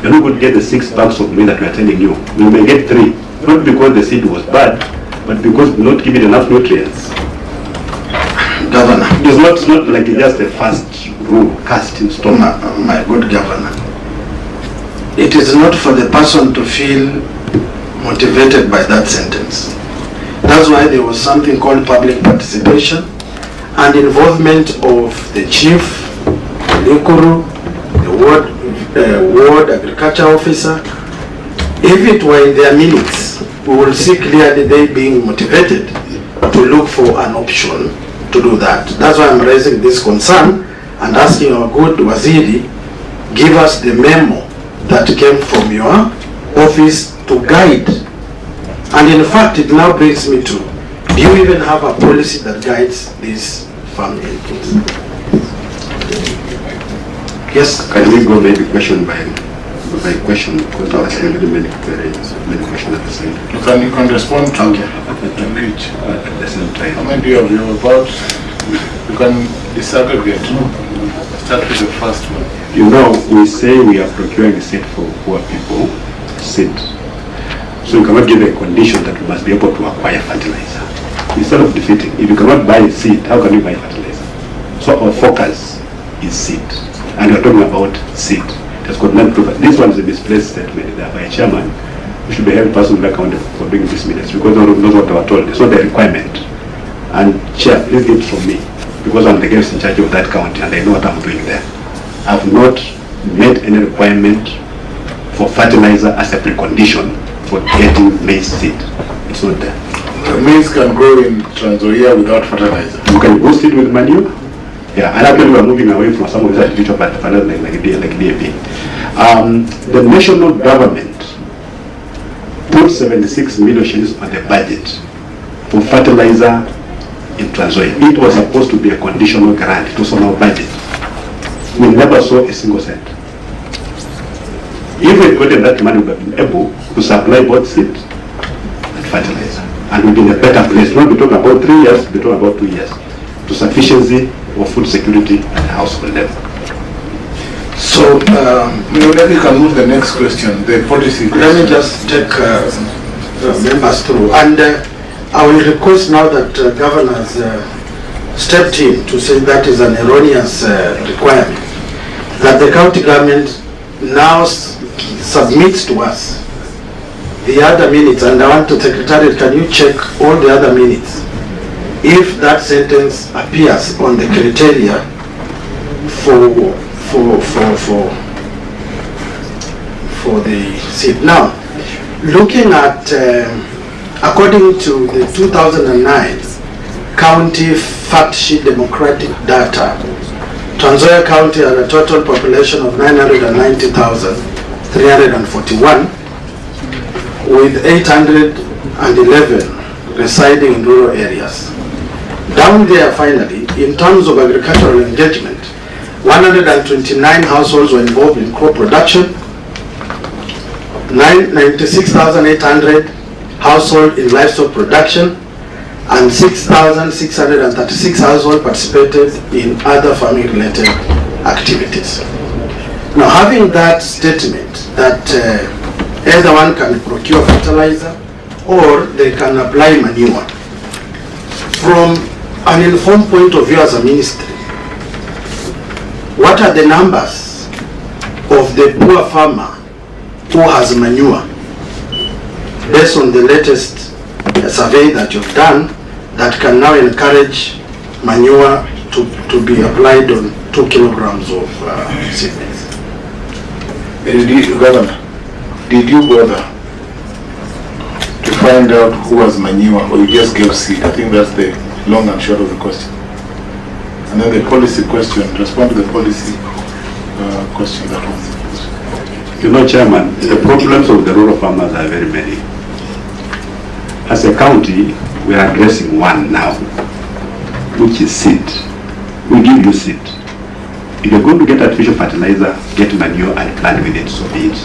you're not going to get the 6 bags of maize that we are telling you. You may get 3, not because the seed was bad, but because not giving enough nutrients. Governor. It's not like just the first rule cast in stone. My good governor, it is not for the person to feel motivated by that sentence. That's why there was something called public participation and involvement of the chief, the uhuru, the ward agriculture officer. If it were in their minutes, we will see clearly they being motivated to look for an option to do that. That's why I'm raising this concern and asking our good Waziri, give us the memo that came from your office to guide. And in fact, it now brings me to, do you even have a policy that guides these farm inputs? Yes. Can we go maybe question by question, because I was having many questions at the same time. You can respond to each at the same time. How many do you have? You about? You can disaggregate. Start with the first one. You know, we say we are procuring seed for poor people, seed. So you cannot give a condition that you must be able to acquire fertilizer. Instead of defeating, if you cannot buy seed, how can you buy fertilizer? So our focus is seed. And we're talking about seed. This one is a misplaced statement by a chairman. We should be held personally accountable for doing this minutes because no one knows what they were told. It's not a requirement. And chair, please get it from me because I'm the guest in charge of that county and I know what I'm doing there. I've not made any requirement for fertilizer as a precondition for getting maize seed. It's not there. Maize can grow in Trans Nzoia without fertilizer. You can boost it with manure. Yeah, and actually we're moving away from some of these artificial fertilizer like DAP. The national government put 76 million shillings on the budget for fertilizer in Trans Nzoia. It was supposed to be a conditional grant. It was on our budget. We never saw a single cent. If we had gotten that money, we would have been able to supply both seed and fertilizer. And we'd be in a better place. Not be talking about 3 years, be talking about 2 years. To sufficiency of food security at household level. So, maybe you can move the next question, the policy question. Let me just take members through. And I will request now that governors stepped in to say that is an erroneous requirement, that the county government now submits to us the other minutes, and I want to Secretariat, can you check all the other minutes? If that sentence appears on the criteria for the seat. Now, looking at, according to the 2009 County Fact Sheet Democratic Data, Trans Nzoia County had a total population of 990,341, with 811 residing in rural areas. Down there, finally, in terms of agricultural engagement, 129 households were involved in crop production, 96,800 households in livestock production, and 6,636 households participated in other farming-related activities. Now, having that statement that either one can procure fertilizer or they can apply manure, from an informed point of view as a ministry, what are the numbers of the poor farmer who has manure based on the latest survey that you've done that can now encourage manure to be applied on 2 kilograms of seedlings? Governor, did you bother to find out who has manure or you just gave seed? I think that's the long and short of the question. And then the policy question, respond to the policy question that was. You know, Chairman, the problems of the rural farmers are very many. As a county, we are addressing one now, which is seed. We give you seed. If you're going to get artificial fertilizer, get manure and plant with it, so be it.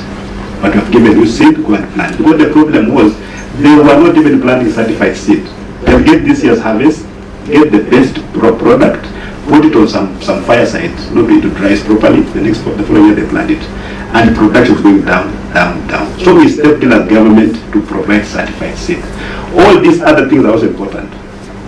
But we have given you seed, go and plant. Because the problem was, they were not even planting certified seed. They'll get this year's harvest, get the best product, put it on some fireside, not be able to dry it properly, the following year they plant it. And the production is going down, down, down. So we stepped in as government to provide certified seed. All these other things are also important.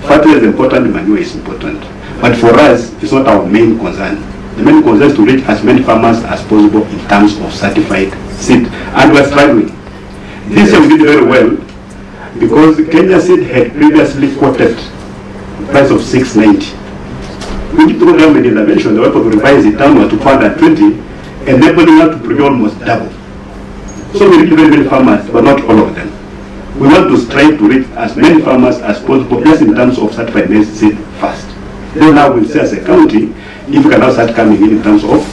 Fertilizer is important, manure is important. But for us, it's not our main concern. The main concern is to reach as many farmers as possible in terms of certified seed. And we're struggling. This year we did very well because Kenya Seed had previously quoted the price of 690. We did through government intervention, the way to revise it downward to 420, enabling us to procure almost double. So we reach very many farmers, but not all of them. We want to strive to reach as many farmers as possible, just in terms of certified maize seed first. Then now we'll see as a county if we can now start coming in terms of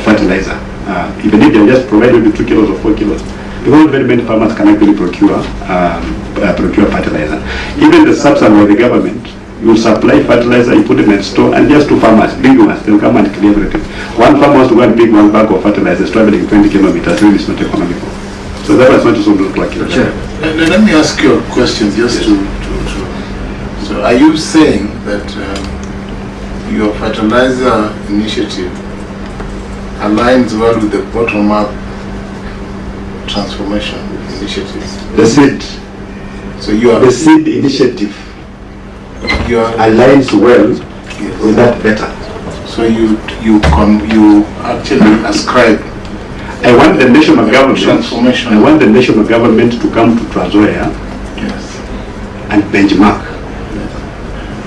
fertilizer. Even if they just provide maybe 2 kilos or 4 kilos. Because very many farmers can actually procure fertilizer. Even the subsidy of the government, you supply fertilizer, you put it in a store, and just 2 farmers, big ones, they'll come and clear everything. One farmer wants to go and pick 1 bag of fertilizer, traveling 20 kilometers, really is not economical. So that was not just something like it. Sure. Let me ask you a question just to so are you saying that your fertilizer initiative aligns well with the bottom-up transformation initiative? The seed. So you are the seed initiative aligns well with that better. So you actually ascribe. I want the national government. Transformation. I want the national government to come to Transoya and benchmark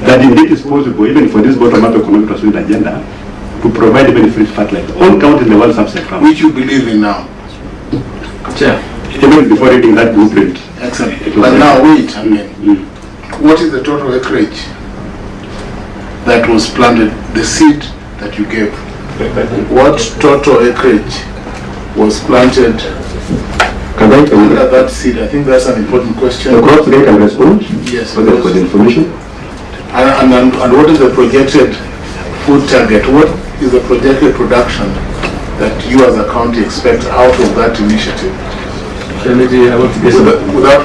that indeed is possible, even for this bottom-up economic transformation agenda, to provide even free fertilizer. All counties in the world subsidy farmers. Which you believe in now. Sure. Even before reading that blueprint. Excellent. But now wait a minute. What is the total acreage that was planted, the seed that you gave? What total acreage was planted under that seed? I think that's an important question. The crop today can respond. Yes. For the information. And what is the projected food target? What is the projected production that you as a county expect out of that initiative? Maybe I want to get without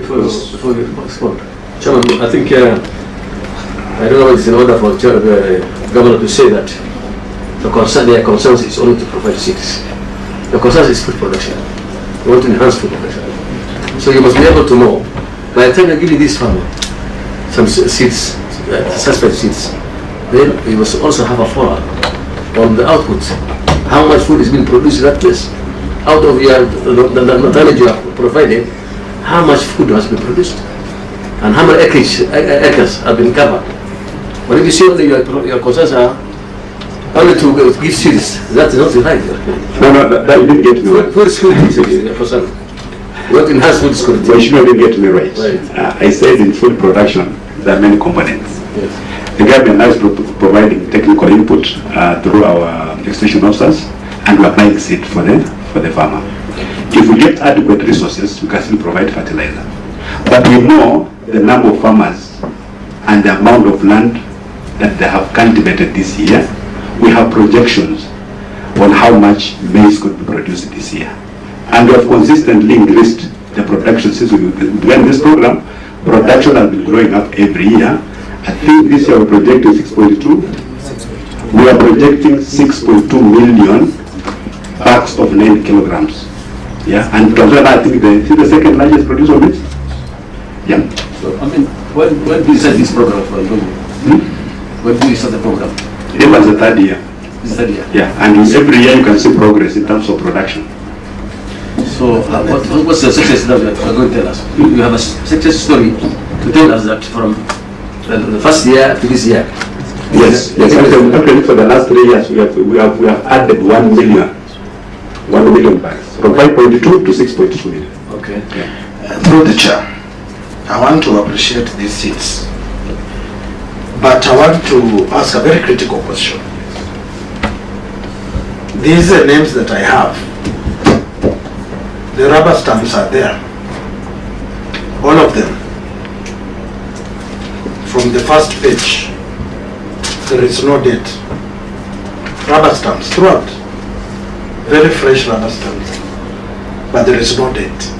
before you respond. Chairman, I think I don't know if it's in order for the governor to say that their concerns is only to provide seeds. The concern is food production. We want to enhance food production. So you must be able to know, by the time you give this farmer some seeds, suspect seeds, then you must also have a follow-up on the output. How much food is being produced in that place? Out of the knowledge you have provided, how much food has been produced? And how many acres have been covered? But if you see only your concerns are only to give seeds, that is not the right. No, that you didn't get me right. Food security is your concern. We want to enhance food security. Well, you didn't get me right. I said in food production, there are many components. Yes. The government now is providing technical input through our extension officers, and we are applying seed for the farmer. If we get adequate resources, we can still provide fertilizer. But we know the number of farmers and the amount of land that they have cultivated this year. We have projections on how much maize could be produced this year. And we have consistently increased the production since we began this program. Production has been growing up every year. I think this year we're projecting 6.2. We are projecting 6.2 million bags of 9 kilograms. Yeah, and Tanzania, I think the second largest producer of maize. Yeah. So, I mean, when do you start this program for When do you start the program? It was the 3rd year. This 3rd year? Yeah, and every year you can see progress in terms of production. So, what's the success that you are going to tell us? You have a success story to tell us that from the first year to this year. Yes. Actually, for the last 3 years, we have added 1 million bags from 5.2 to 6.2 million. Okay. Yeah. Through the chair, I want to appreciate these seats, but I want to ask a very critical question. These are names that I have. The rubber stamps are there. All of them. From the first page, there is no date. Rubber stamps throughout. Very fresh rubber stamps. But there is no date.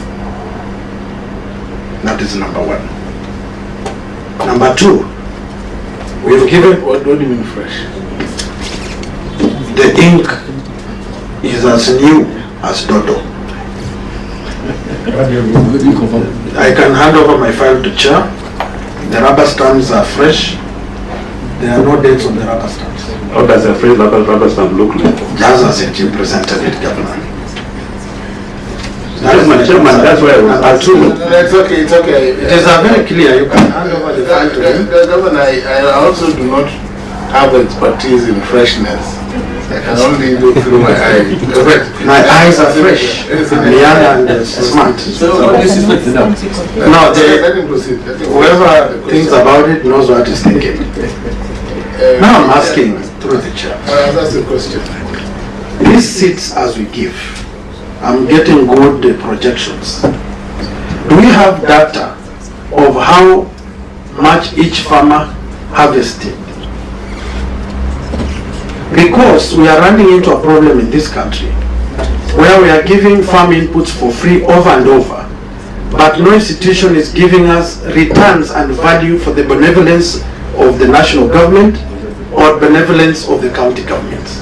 That is number 1. Number 2, we have given, What do you mean fresh? the ink is as new as Dodo. I can hand over my file to Chair. The rubber stamps are fresh. There are no dates on the rubber stamps. How does a phrase rubber stamp look like? Just as it you presented it, Governor. Chairman, that's why I was It's okay, it's okay. It is very clear. You can hand over the file to him. Governor, I also do not have expertise in freshness. I can only look through my eyes. My eyes are fresh, and young and smart. So this is not enough. No, Let him proceed. whoever thinks about it knows what he's thinking. Now I'm asking through the chair. That's the question. These seats as we give, I'm getting good projections. Do we have data of how much each farmer harvested? Because we are running into a problem in this country where we are giving farm inputs for free over and over, but no institution is giving us returns and value for the benevolence of the national government or benevolence of the county governments.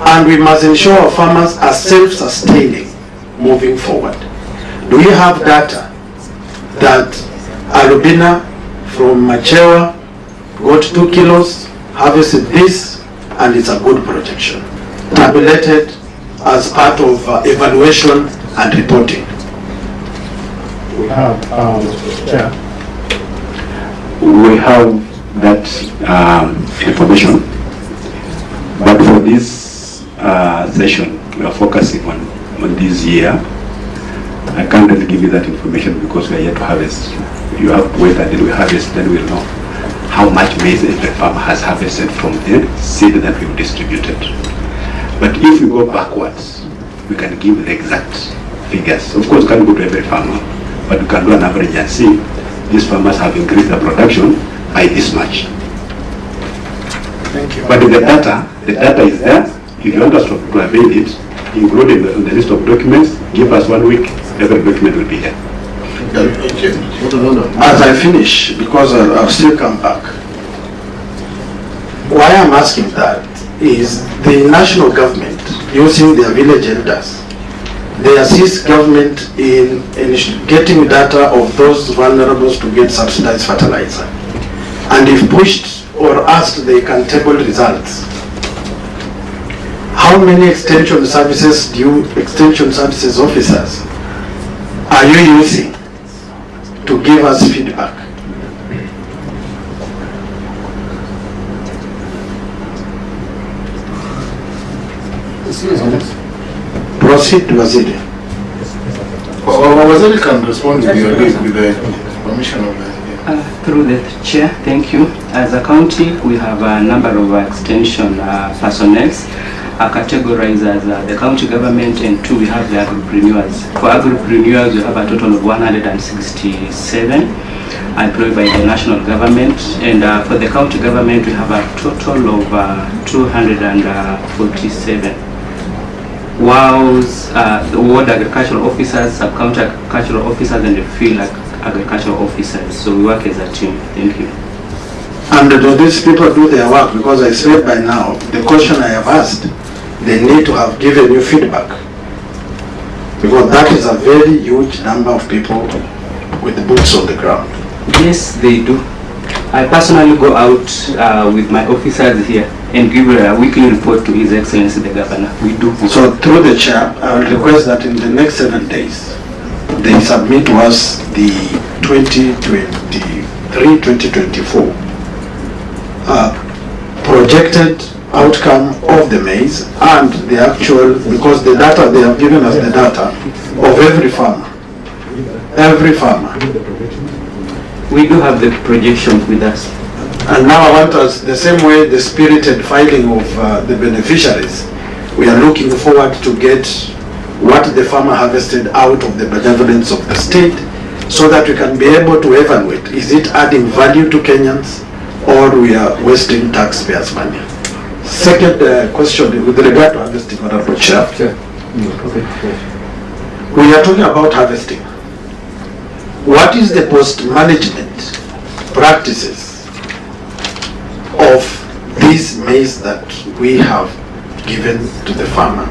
And we must ensure our farmers are self-sustaining moving forward. Do we have data that Arubina from Machewa got 2 kilos, harvested this, and it's a good projection, tabulated as part of evaluation and reporting? We have, Chair, we have that information, but for this session, we are focusing on this year. I can't really give you that information because we are yet to harvest. You have to wait until we harvest, then we'll know how much maize every farmer has harvested from the seed that we've distributed. But if we go backwards, we can give the exact figures. Of course, we can't go to every farmer, but we can do an average and see these farmers have increased their production by this much. Thank you. But the data is there. If you want us to avail it, include it in the list of documents, give us 1 week, every document will be here. As I finish, because I'll still come back, why I'm asking that is the national government, using their village elders, they assist government in getting data of those vulnerables to get subsidized fertilizer. And if pushed or asked, they can table results. How many extension services officers are you using to give us feedback? Proceed, Waziri. Waziri can respond with your leave with the permission of the... Through the chair, thank you. As a county, we have a number of extension personnel categorized as the county government, and 2 we have the agripreneurs. For agripreneurs, we have a total of 167 employed by the national government, and for the county government, we have a total of 247. Whilst the ward agricultural officers, sub-county agricultural officers, and the field agricultural officers. So we work as a team. Thank you. And do these people do their work? Because I said by now, the question I have asked, they need to have given you feedback. Because that is a very huge number of people with the boots on the ground. Yes, they do. I personally go out with my officers here and give a weekly report to His Excellency the Governor. We do. So through the chair, I will request that in the next 7 days, they submit to us the 2023-2024 projected outcome of the maize and the actual, because the data, they have given us the data of every farmer. Every farmer. We do have the projections with us. And now I want us, the same way the spirited filing of the beneficiaries, we are looking forward to get what the farmer harvested out of the benevolence of the state, so that we can be able to evaluate, is it adding value to Kenyans or we are wasting taxpayers' money? Second question with regard to harvesting, Honorable Chair. We are talking about harvesting. What is the post-management practices of these maize that we have given to the farmer?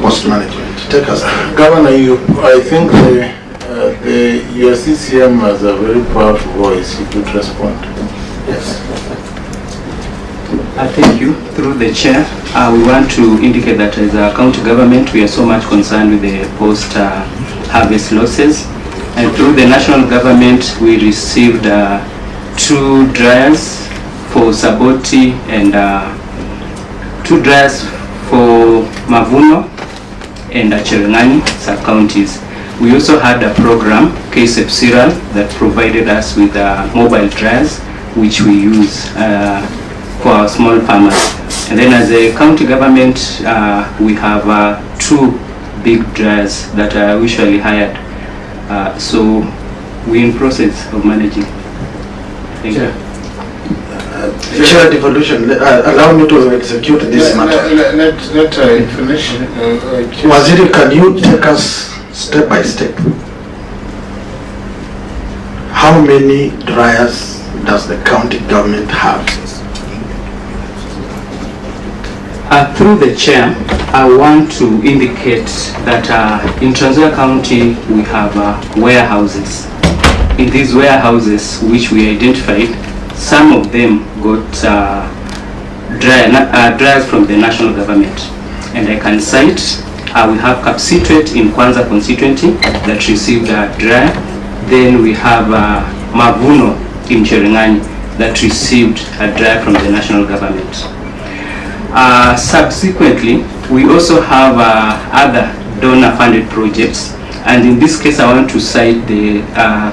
Post-management. Take us. Governor, I think Your CCM has a very powerful voice. You could respond. Yes. Thank you. Through the chair, we want to indicate that as a county government, we are so much concerned with the post-harvest losses. And through the national government, we received 2 dryers for Saboti and 2 dryers for Mavuno and Cherengani sub-counties. We also had a program, KSF Cereal, that provided us with mobile dryers, which we use for our small farmers. And then as a county government, we have 2 big dryers that are usually hired. So we're in process of managing. Thank you. Chair devolution, allow me to execute this matter. Let finish. Waziri, can you take us step by step? How many dryers does the county government have? Through the chair, I want to indicate that in Trans Nzoia County we have warehouses. In these warehouses, which we identified, some of them got dryers from the national government. And I can cite, we have Kapsitwet in Kwanza constituency that received a dryer. Then we have Mavuno in Cherengani that received a dryer from the national government. Subsequently, we also have other donor-funded projects, and in this case, I want to cite the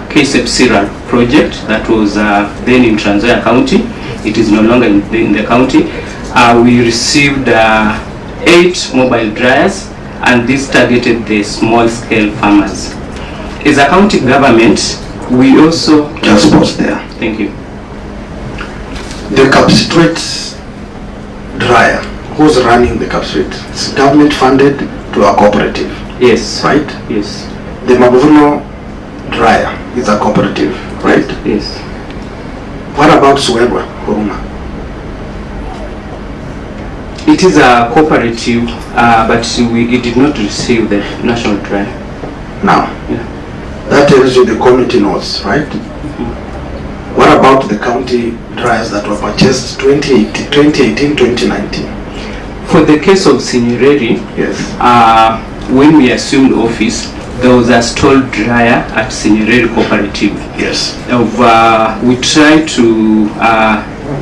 KSF Cereal project that was then in Trans Nzoia County. It is no longer in the county. We received 8 mobile dryers, and this targeted the small-scale farmers. As a county government, we also Just pause there. Thank you. The Kapsitwet dryer, who's running the Kapsitwet? It's government funded to a cooperative. Yes. Right? Yes. The Mavuno dryer is a cooperative, right? Yes. What about Suegwa, Huruma? It is a cooperative, but it did not receive the national dryer. Now, that tells you the community knows, right? What about the county dryers that were purchased 2018, 2019? For the case of Sinyereri, Yes. when we assumed office, there was a stalled dryer at Sinyereri Cooperative. Yes. We tried to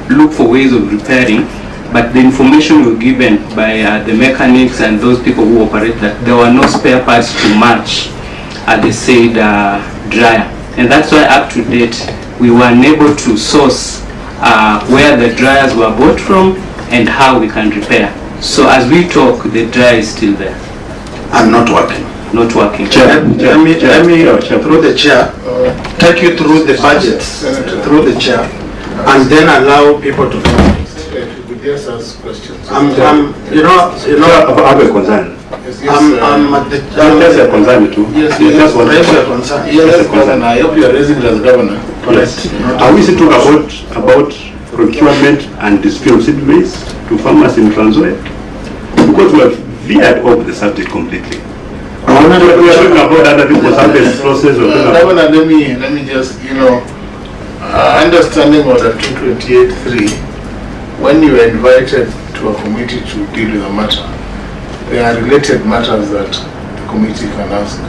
look for ways of repairing, but the information we were given by the mechanics and those people who operate that there were no spare parts to match the said dryer. And that's why up to date, we were unable to source where the dryers were bought from and how we can repair. So as we talk, the dryer is still there. I'm not working. Not working. Chair, let me through the chair, take you through the budgets, through the chair, and then allow people to finish. Yes, ask questions. You know, I have a concern. I'm at the. That's a concern too. Yes, Just raise your concern. Yes, Governor. I hope you are raising it as Governor. Correct. Are we still talking about procurement and dispute of seed maize to farmers in Trans Nzoia? Because we have veered off the subject completely. We are talking about other people's harvest process. Governor, let me just, understanding order 228.3, when you are invited to a committee to deal with a matter, there are related matters that the committee can ask.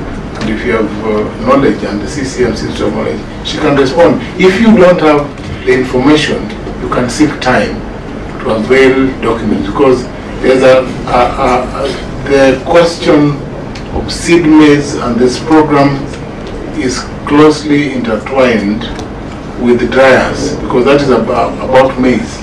And if you have knowledge and the CCM seems to have knowledge, she can respond. If you don't have the information, you can seek time to avail documents, because there's the question of seed maize and this program is closely intertwined with the dryers, because that is about maize.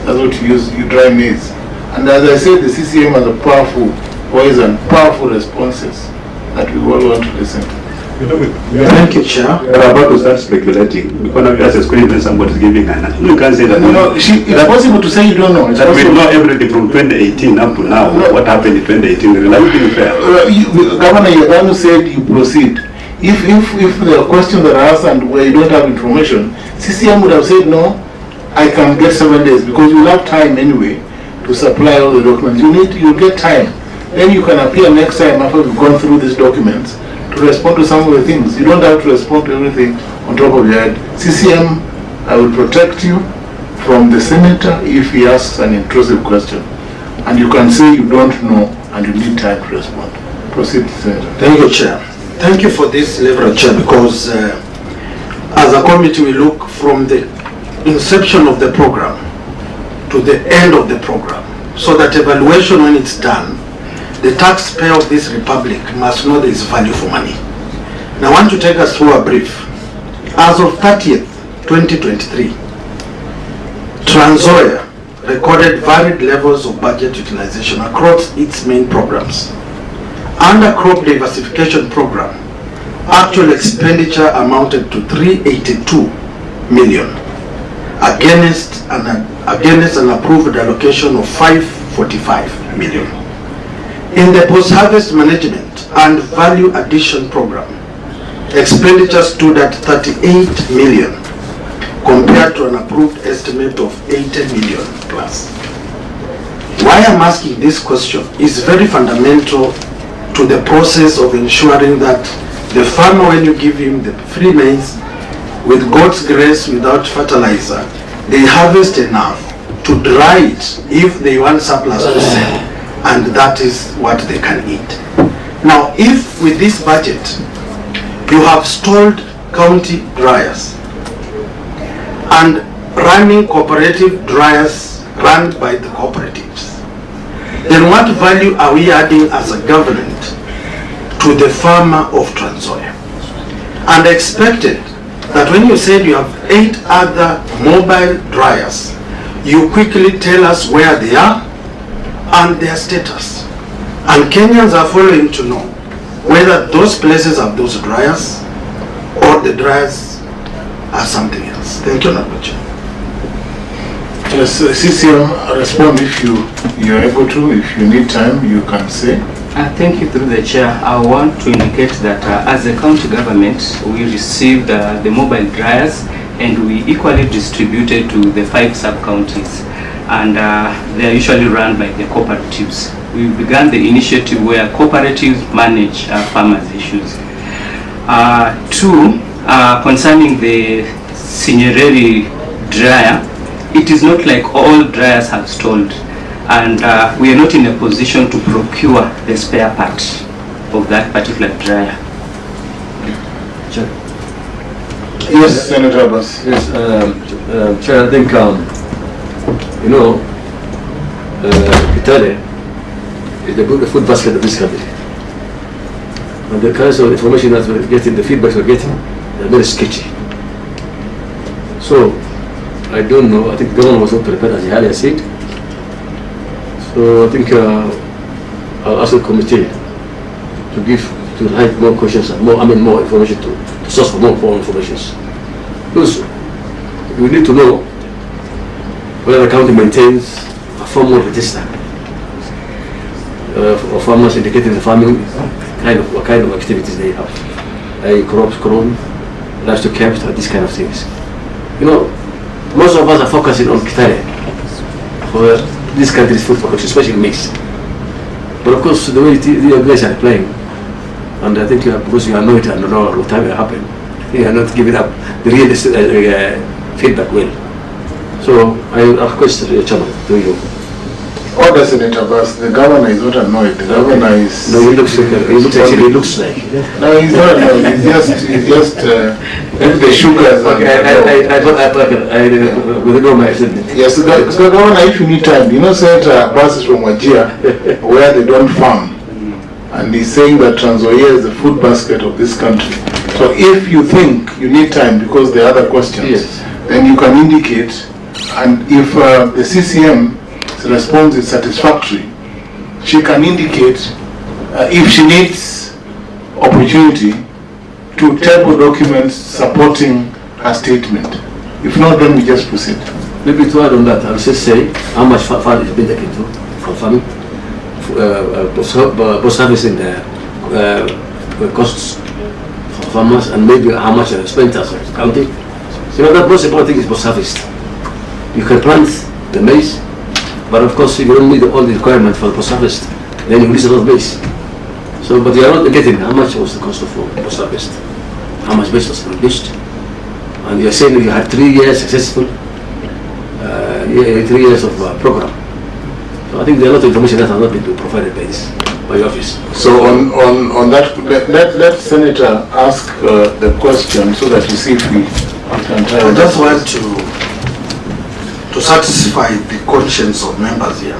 That's what you use, you dry maize. And as I said, the CCM has a powerful voice and powerful responses that we all want to listen to. Thank you, Chair. We're about to start speculating. Because now you ask a question, then somebody's giving an answer. You can't say that. It's possible to say you don't know. That we know everything from 2018 up to now. What happened in 2018? Are you being fair? Governor, you're the one who said you proceed. If there are questions that are asked and where you don't have information, CCM would have said no, I can get 7 days, because you'll have time anyway to supply all the documents. You'll get time. Then you can appear next time after we've gone through these documents to respond to some of the things. You don't have to respond to everything on top of your head. CCM, I will protect you from the senator if he asks an intrusive question. And you can say you don't know and you need time to respond. Proceed, Senator. Thank you, Chair. Thank you for this leverage, Chair, because as a committee we look from the inception of the program to the end of the program, so that evaluation, when it's done, the taxpayer of this republic must know there is value for money. Now I want to take us through a brief. As of 30th, 2023, Trans Nzoia recorded varied levels of budget utilization across its main programs. Under crop diversification program, actual expenditure amounted to 382 million against an approved allocation of 545 million. In the post-harvest management and value addition program, expenditure stood at 38 million compared to an approved estimate of 80 million plus. Why I'm asking this question is very fundamental to the process of ensuring that the farmer, when you give him the free maize, with God's grace, without fertilizer, they harvest enough to dry it if they want surplus to sell, and that is what they can eat. Now, if with this budget you have stalled county dryers and running cooperative dryers run by the cooperatives, then what value are we adding as a government to the farmer of Trans Nzoia? And expected that when you said you have 8 other mobile dryers, you quickly tell us where they are and their status. And Kenyans are following to know whether those places have those dryers or the dryers are something else. Thank you, Honorable Chair. Yes, CCM, respond if you're able to. If you need time, you can say. Thank you, through the chair. I want to indicate that as a county government, we received the mobile dryers and we equally distributed to the 5 sub-counties, and they are usually run by the cooperatives. We began the initiative where cooperatives manage farmers' issues. 2, concerning the Sinyereri dryer, it is not like all dryers have stalled, and we are not in a position to procure the spare part of that particular dryer. Chair. Yes, Senator Abbas. Yes, Chair, I think, Italy is the food basket of this country. And the kinds of information that we're getting, the feedbacks we're getting, they're very sketchy. So, I don't know, I think the government was not prepared, as Yahya said. So I think I'll ask the committee to write more questions and more information to source for more information. Because we need to know whether the county maintains a formal register of farmers indicating the farming what kind of activities they have, crops grown, livestock kept, these kind of things. Most of us are focusing on Kitale for this country's food production, especially maize. But of course, the way the guys are playing, and I think because you are not and know what time will happen, you are not giving up the real feedback well. So I request the chairman to you. Order, Senator Abbas. The governor is not annoyed. The governor is. No, he looks like. No, he's not annoyed. He's just the sugars. Okay, I withdraw my statement. Yes, the governor, if you need time, Senator Abbas is from Wajir, where they don't farm. And he's saying that Trans Nzoia is the food basket of this country. So if you think you need time because there are other questions, yes, then you can indicate. And if the CCM response is satisfactory, she can indicate if she needs opportunity to table documents supporting her statement. If not, then we just proceed. Maybe to add on that, I'll just say how much fund is being taken to from farming, post-harvesting the costs for farmers, and maybe how much are spent as a county. The most important thing is post-harvest. You can plant the maize, but of course, if you don't meet all the requirements for the post-harvest, then you lose a lot of maize. So, but you are not getting how much was the cost of post harvest, how much waste was produced, and you are saying you had 3 years successful, 3 years of program. So I think there are a lot of information that has not been provided by your office. So on that, let Senator ask the question so that you see if we can try. I just want to satisfy the conscience of members here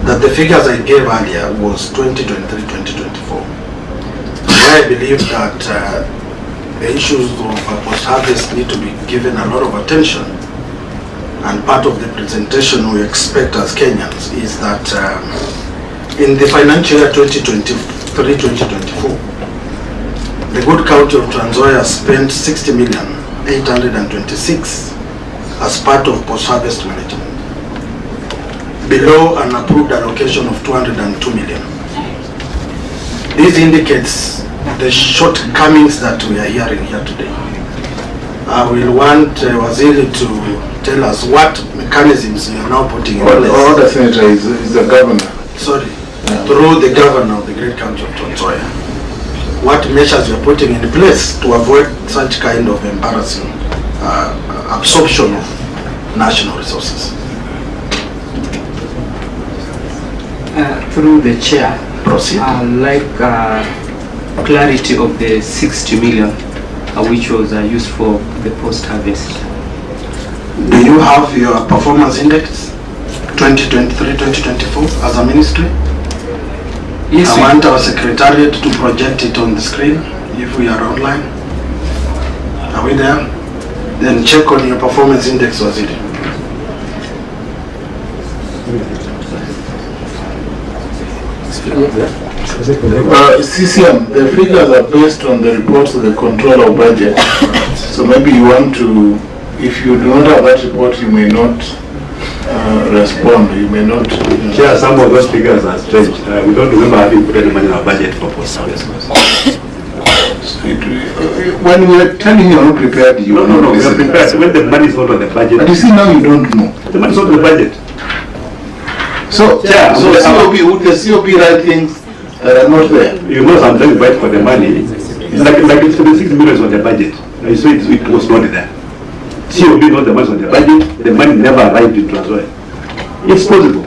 that the figures I gave earlier was 2023-2024. I believe that the issues of post-harvest need to be given a lot of attention, and part of the presentation we expect as Kenyans is that in the financial year 2023-2024, the good county of Trans Nzoia spent 60,826 as part of post-harvest management, below an approved allocation of 202 million. This indicates the shortcomings that we are hearing here today. I will want Waziri to tell us what mechanisms you are now putting in place. All the Senator is the governor. Sorry, through the governor of the great county of Trans Nzoia. What measures you are putting in place to avoid such kind of embarrassing absorption of national resources? Through the chair, Proceed. I'd like clarity of the 60 million which was used for the post-harvest. Do you have your performance index 2023-2024 as a ministry? Yes, I want our secretariat to project it on the screen if we are online. Are we there? Then check on your performance index, Waziri. CCM, the figures are based on the reports of the controller of budget. So maybe you want to, if you do not have that report, you may not respond. You may not. Yeah, some of those figures are strange. We don't remember having put any money in our budget for post-harvest. When we are telling you are not prepared, you No, we are prepared. When the money is not on the budget. But you see, now you don't know. The money is not on the budget. So, yeah, so would the COP write things that are not there? You know, sometimes you fight for the money. It's like it's 76 million on the budget. You say it was not there. COP not the money on the budget. The money never arrived in Trans Nzoia. It's possible.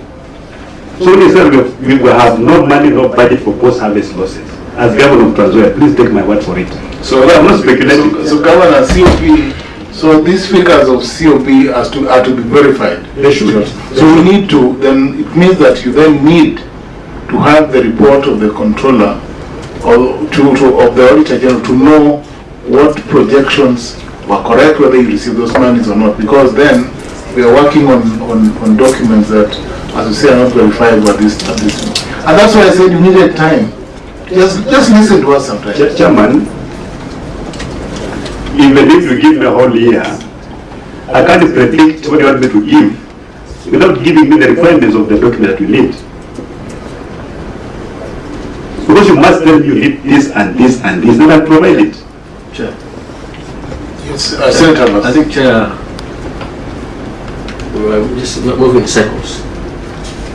So when you say we will have no money, no budget for post-harvest losses, as governor of Trans Nzoia, please take my word for it. So I'm not speculating. So Governor, COP. So these figures of COP are to be verified. They should. So we need to, then it means that you then need to have the report of the controller or of the auditor general to know what projections were correct, whether you receive those monies or not, because then we are working on documents that, as you say, are not verifiable at this time. And that's why I said you needed time. Just listen to us sometimes. Chairman, even if you give me a whole year, I can't predict what you want me to give without giving me the requirements of the document that you need. Because you must tell me you need this and this and this, and I provide it. Chair. Yes, Senator. I think, Chair, we're just not moving in circles.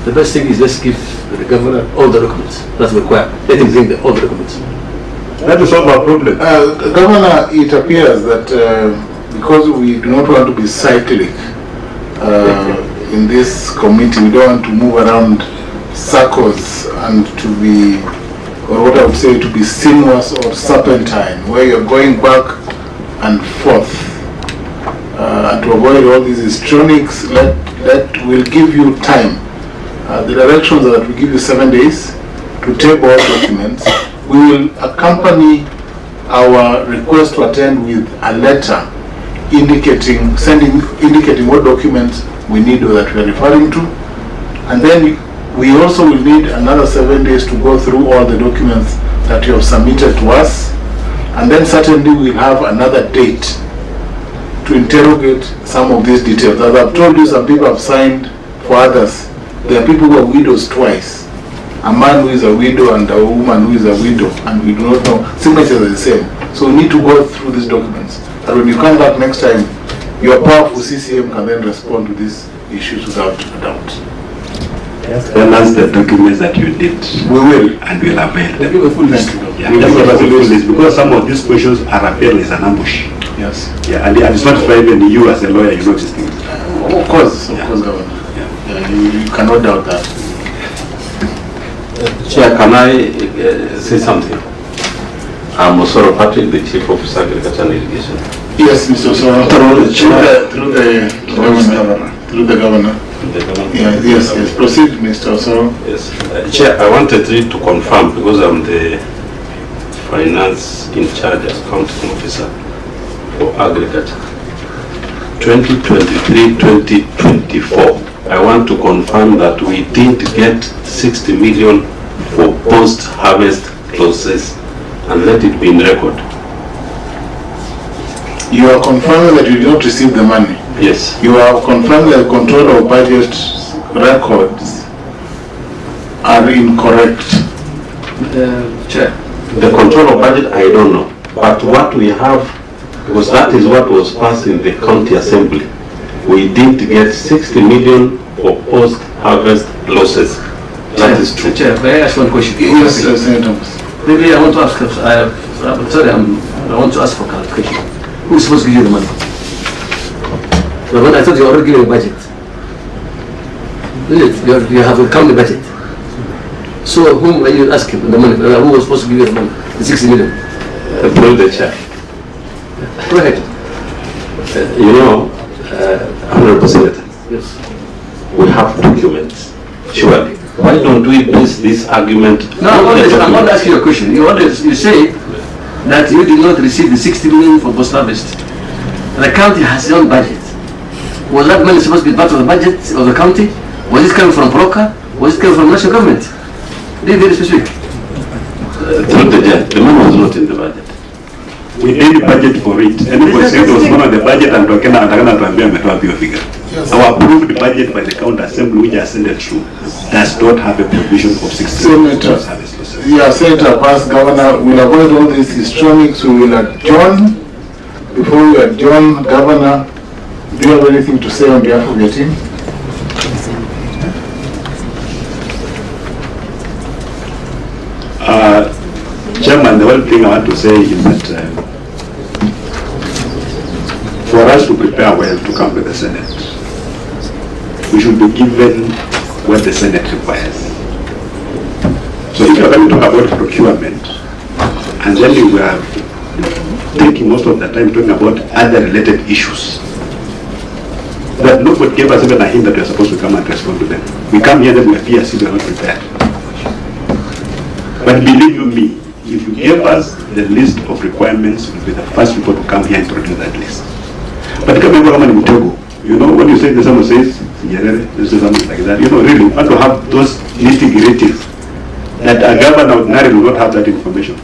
The best thing is let's give the governor all the documents that's required. Let him bring all the documents. That will solve our problem. Governor, it appears that because we do not want to be cyclic in this committee, we don't want to move around circles and to be, or what I would say, to be sinuous or serpentine, where you're going back and forth. And to avoid all these histrionics, we'll give you time. The directions are that we give you 7 days to table all documents. We will accompany our request to attend with a letter indicating what documents we need or that we are referring to. And then we also will need another 7 days to go through all the documents that you have submitted to us. And then certainly we'll have another date to interrogate some of these details. As I've told you, some people have signed for others. There are people who are widows twice. A man who is a widow and a woman who is a widow, and we do not know. Signatures are the same. So we need to go through these documents. And when you come back next time, your powerful CCM can then respond to these issues without a doubt. tell us the documents that you did. We will. And we'll avail them. Give a full list. Yeah, just give us a full list, because some of these questions are apparently an ambush. Yes. Yeah, and it's not fair. Even you as a lawyer, you know these things. Of course, Governor. Yeah, you cannot doubt that. Chair, can I say something? I'm Osoro Patrick, the Chief Officer of Agriculture and Irrigation. Yes, Mr. Osoro. Through the governor. Yeah, yes. Proceed, Mr. Osoro. Yes. Chair, I wanted to confirm, because I'm the finance in charge as accounting officer for agriculture. 2023-2024. I want to confirm that we didn't get 60 million for post-harvest losses, and let it be in record. You are confirming that you did not receive the money? Yes. You are confirming that the control of budget records are incorrect? Chair, the control of budget, I don't know. But what we have, because that is what was passed in the county assembly, we didn't get 60 million for post-harvest losses. That is true. Chair, may I ask one question? Yes, Senator. Maybe I want to ask, I'm sorry, I want to ask for clarification. Who is supposed to give you the money? But when I thought you already given a budget. You have a county budget. So whom are you asking the money? Who was supposed to give you the money? The 60 million? Through the chair. Go ahead. You know, Honorable Senator, yes. We have documents, surely. Why don't we base this argument? No, I'm not asking you a question. You say that you did not receive the 60 million for post-harvest. The county has its own budget. Was that money supposed to be part of the budget of the county? Was it coming from PROCA? Was it coming from national government? Be very specific. The money was not in the budget. We didn't budget for it. Anybody said it was one of the budget and talking about a figure. Our approved budget by the county assembly, which I sent it through, does not have a provision of 60 Senator, yeah, Senator, past Governor, we'll avoid all these histrionics. We will adjourn. Before we adjourn, Governor, do you have anything to say on behalf of your team? Chairman, the one thing I want to say is that for us to prepare well to come to the Senate, we should be given what the Senate requires. So if you are going to talk about procurement, and then we are taking most of the time talking about other related issues, that nobody gave us even a hint that we are supposed to come and respond to them. We come here and we appear as if we are not prepared. But believe you me, if you gave us the list of requirements, we'll be the first people to come here and produce that list. But come in Mutego, you know, when you say the someone says, this is something like that, you know, really, we want to have those nitty-gritties that a governor ordinarily will not have that information.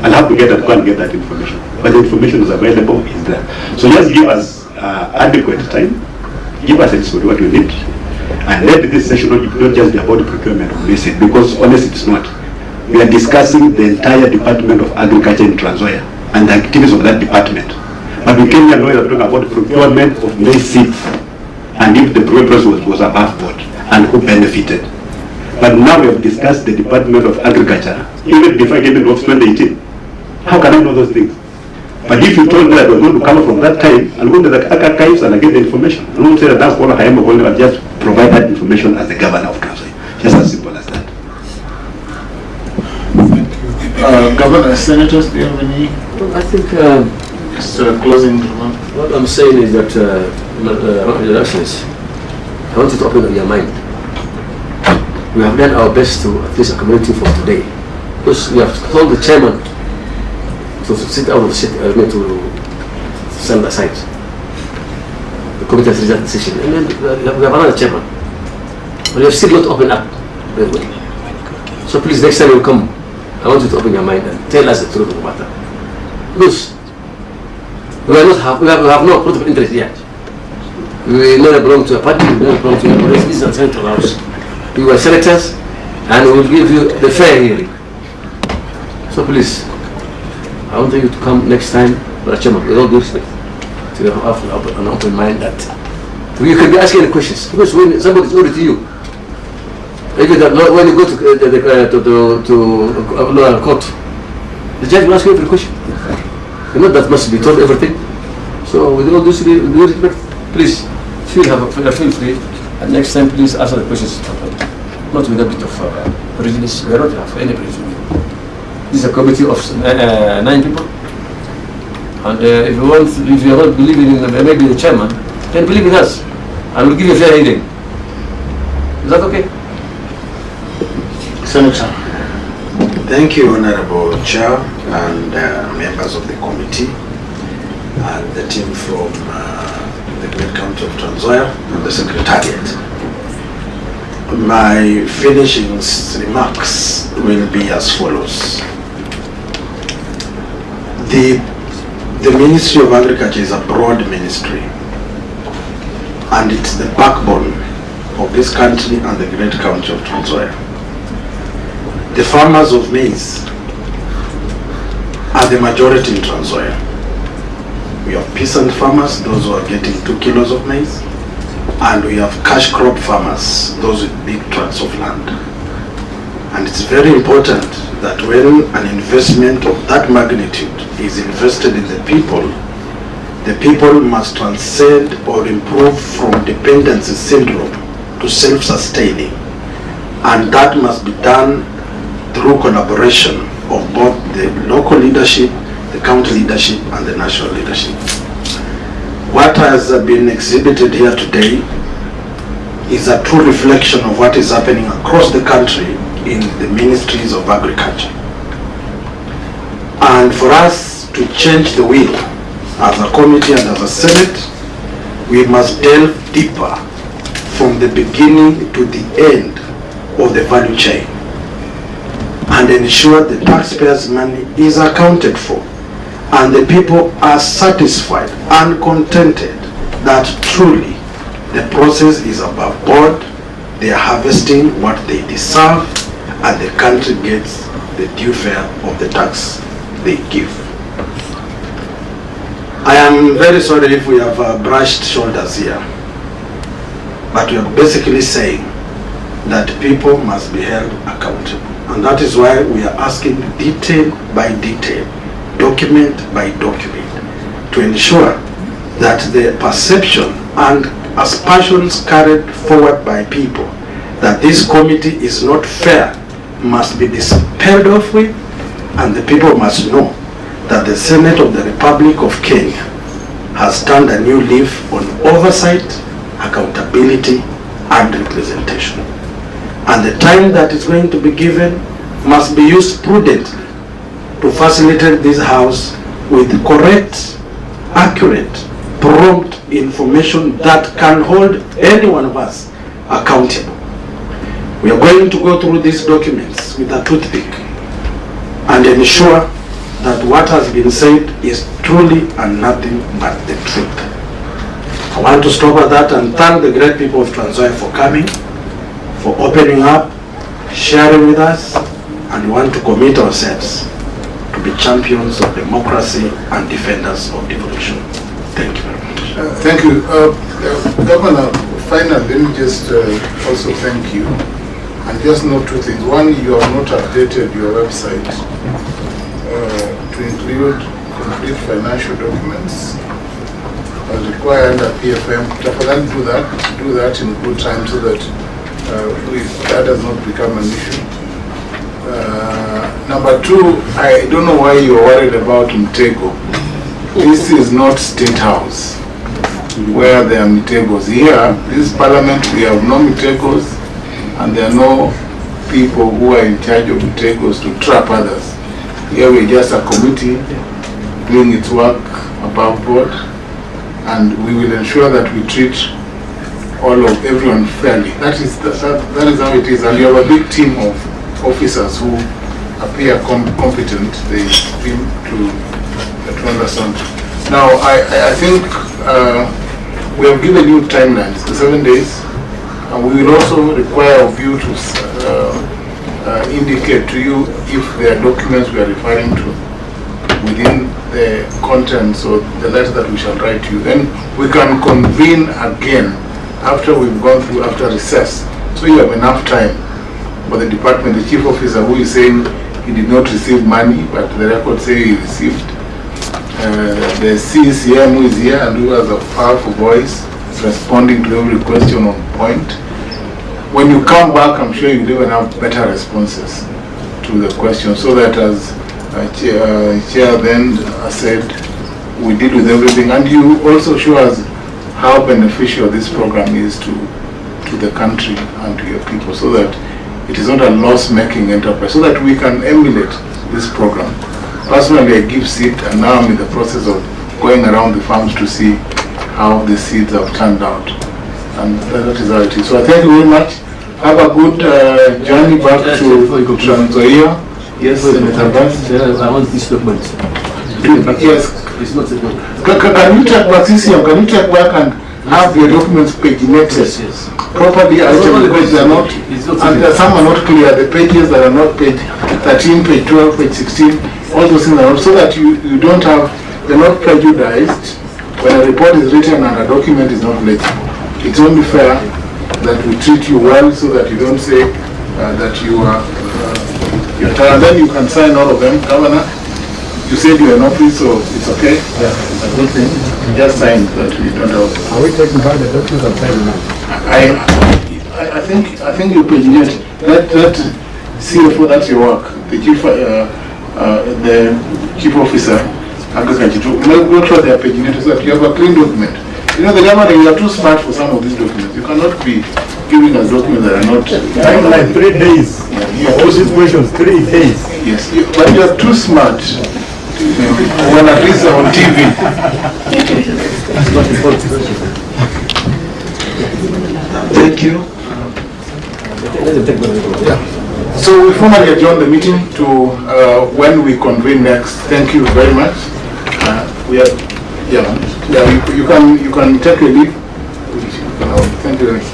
I'll have to go and get that information. But the information is available, is there. So just give us adequate time, give us what you need, and let this session not just be about procurement of illicit, because honestly it's not. We are discussing the entire Department of Agriculture in Trans Nzoia and the activities of that department. But we came here knowing that we're talking about procurement of maize seeds, and if the procurement was above board, and who benefited. But now we have discussed the Department of Agriculture, even before I came into office 2018. How can I know those things? But if you told me that we're going to come from that time, I'll go to the archives and I get the information. I won't say that that's what I am going to just provide that information as the governor of Trans Nzoia. Just as simple as that. Governor, Senators, do you have any? Well, I think closing remark. What I'm saying is that, Your Excellency, I want you to open up your mind. We have done our best to at least accommodate you for today. Because we have told the chairman to sit out of the city, to stand aside. The committee has reached the decision. And then we have another chairman. But we have still not opened up very well. So please, next time you come, I want you to open your mind and tell us the truth of the matter. Because we have no political interest yet. We never belong to a party, we never belong to a police. This is a central house. We were senators and we will give you the fair hearing. So please, I want you to come next time, Mr. Chairman, with all due respect, to have an open mind that you can be asking any questions. Because when somebody is over to you, Even when you go to court, the judge will ask you every question. You know that must be told everything. So with all this respect, please feel free, and next time please answer the questions not with a bit of prejudice. We don't have any prejudice. This is a committee of 9 people, and if you are not believing in maybe the chairman, then believe in us, and we'll give you a fair hearing. Is that okay? Senator. Thank you, Honorable Chair and members of the committee and the team from the Great County of Trans Nzoia and the Secretariat. My finishing remarks will be as follows. The Ministry of Agriculture is a broad ministry, and it's the backbone of this country and the Great County of Trans Nzoia. The farmers of maize are the majority in Trans Nzoia. We have peasant farmers, those who are getting 2 kilos of maize, and we have cash crop farmers, those with big tracts of land. And it's very important that when an investment of that magnitude is invested in the people must transcend or improve from dependency syndrome to self-sustaining. And that must be done through collaboration of both the local leadership, the county leadership, and the national leadership. What has been exhibited here today is a true reflection of what is happening across the country in the ministries of agriculture. And for us to change the wheel as a committee and as a Senate, we must delve deeper from the beginning to the end of the value chain and ensure the taxpayers' money is accounted for and the people are satisfied and contented that truly the process is above board, they are harvesting what they deserve, and the country gets the due fare of the tax they give. I am very sorry if we have brushed shoulders here, but we are basically saying that people must be held accountable. And that is why we are asking detail by detail, document by document, to ensure that the perception and aspersions carried forward by people that this committee is not fair must be dispelled off with, and the people must know that the Senate of the Republic of Kenya has turned a new leaf on oversight, accountability, and representation. And the time that is going to be given must be used prudently to facilitate this House with correct, accurate, prompt information that can hold any one of us accountable. We are going to go through these documents with a toothpick and ensure that what has been said is truly and nothing but the truth. I want to stop at that and thank the great people of Trans Nzoia for coming, for opening up, sharing with us, and we want to commit ourselves to be champions of democracy and defenders of devolution. Thank you very much. Thank you. Governor, finally, let me just also thank you. And just note 2 things. One, you have not updated your website to include complete financial documents as required under PFM. Do that in good time so that that does not become an issue. Number 2, I don't know why you are worried about Mutego. This is not State House where there are Mutegos. Here, this Parliament, we have no Mutegos, and there are no people who are in charge of Mutegos to trap others. Here we're just a committee doing its work above board, and we will ensure that we treat everyone fairly. That is how it is, and you have a big team of officers who appear competent. They seem to understand. Now, I think we have given you timelines, the 7 days, and we will also require of you to indicate to you if there are documents we are referring to within the contents of the letter that we shall write to you. Then we can convene again after we've gone through, after recess, so you have enough time by the department, the chief officer, who is saying he did not receive money, but the records say he received. The CCM who is here and who has a powerful voice, responding to every question on point. When you come back, I'm sure you'll even have better responses to the question, so that as Chair then said, we deal with everything, and you also show us how beneficial this program is to the country and to your people, so that it is not a loss-making enterprise, so that we can emulate this program. Personally, I give seed, and now I'm in the process of going around the farms to see how the seeds have turned out, and that is how it is. So I thank you very much. Have a good journey back to Trans Nzoia. Yes, Senator Vance. I want this document. Yes. It's not a document. Can you take back CCM? Can you take back and have your documents paginated? Yes. Properly, because they are not, and some are not clear. The pages that are not page 13, page 12, page 16, all those things are not, so that you don't have, they're not prejudiced when a report is written and a document is not legible. It's only fair that we treat you well, so that you don't say that you are you're tired. Then you can sign all of them, Governor. You said you're in office, so it's okay. Yeah, I don't think. Just sign that we don't have. Are we taking back the documents and signing now? I think you paginate that CFO. That's your work. The chief officer, agriculture, to go through their paginated so that you have a clean document. You know, the government, you are too smart for some of these documents. You cannot be giving us documents that are not. Like 3 days. Yeah, all these questions, 3 days. Yes, but you are too smart. When at least on TV. Thank you. So we formally adjourn the meeting to when we convene next. Thank you very much. We are, you can take a leave. Thank you very much.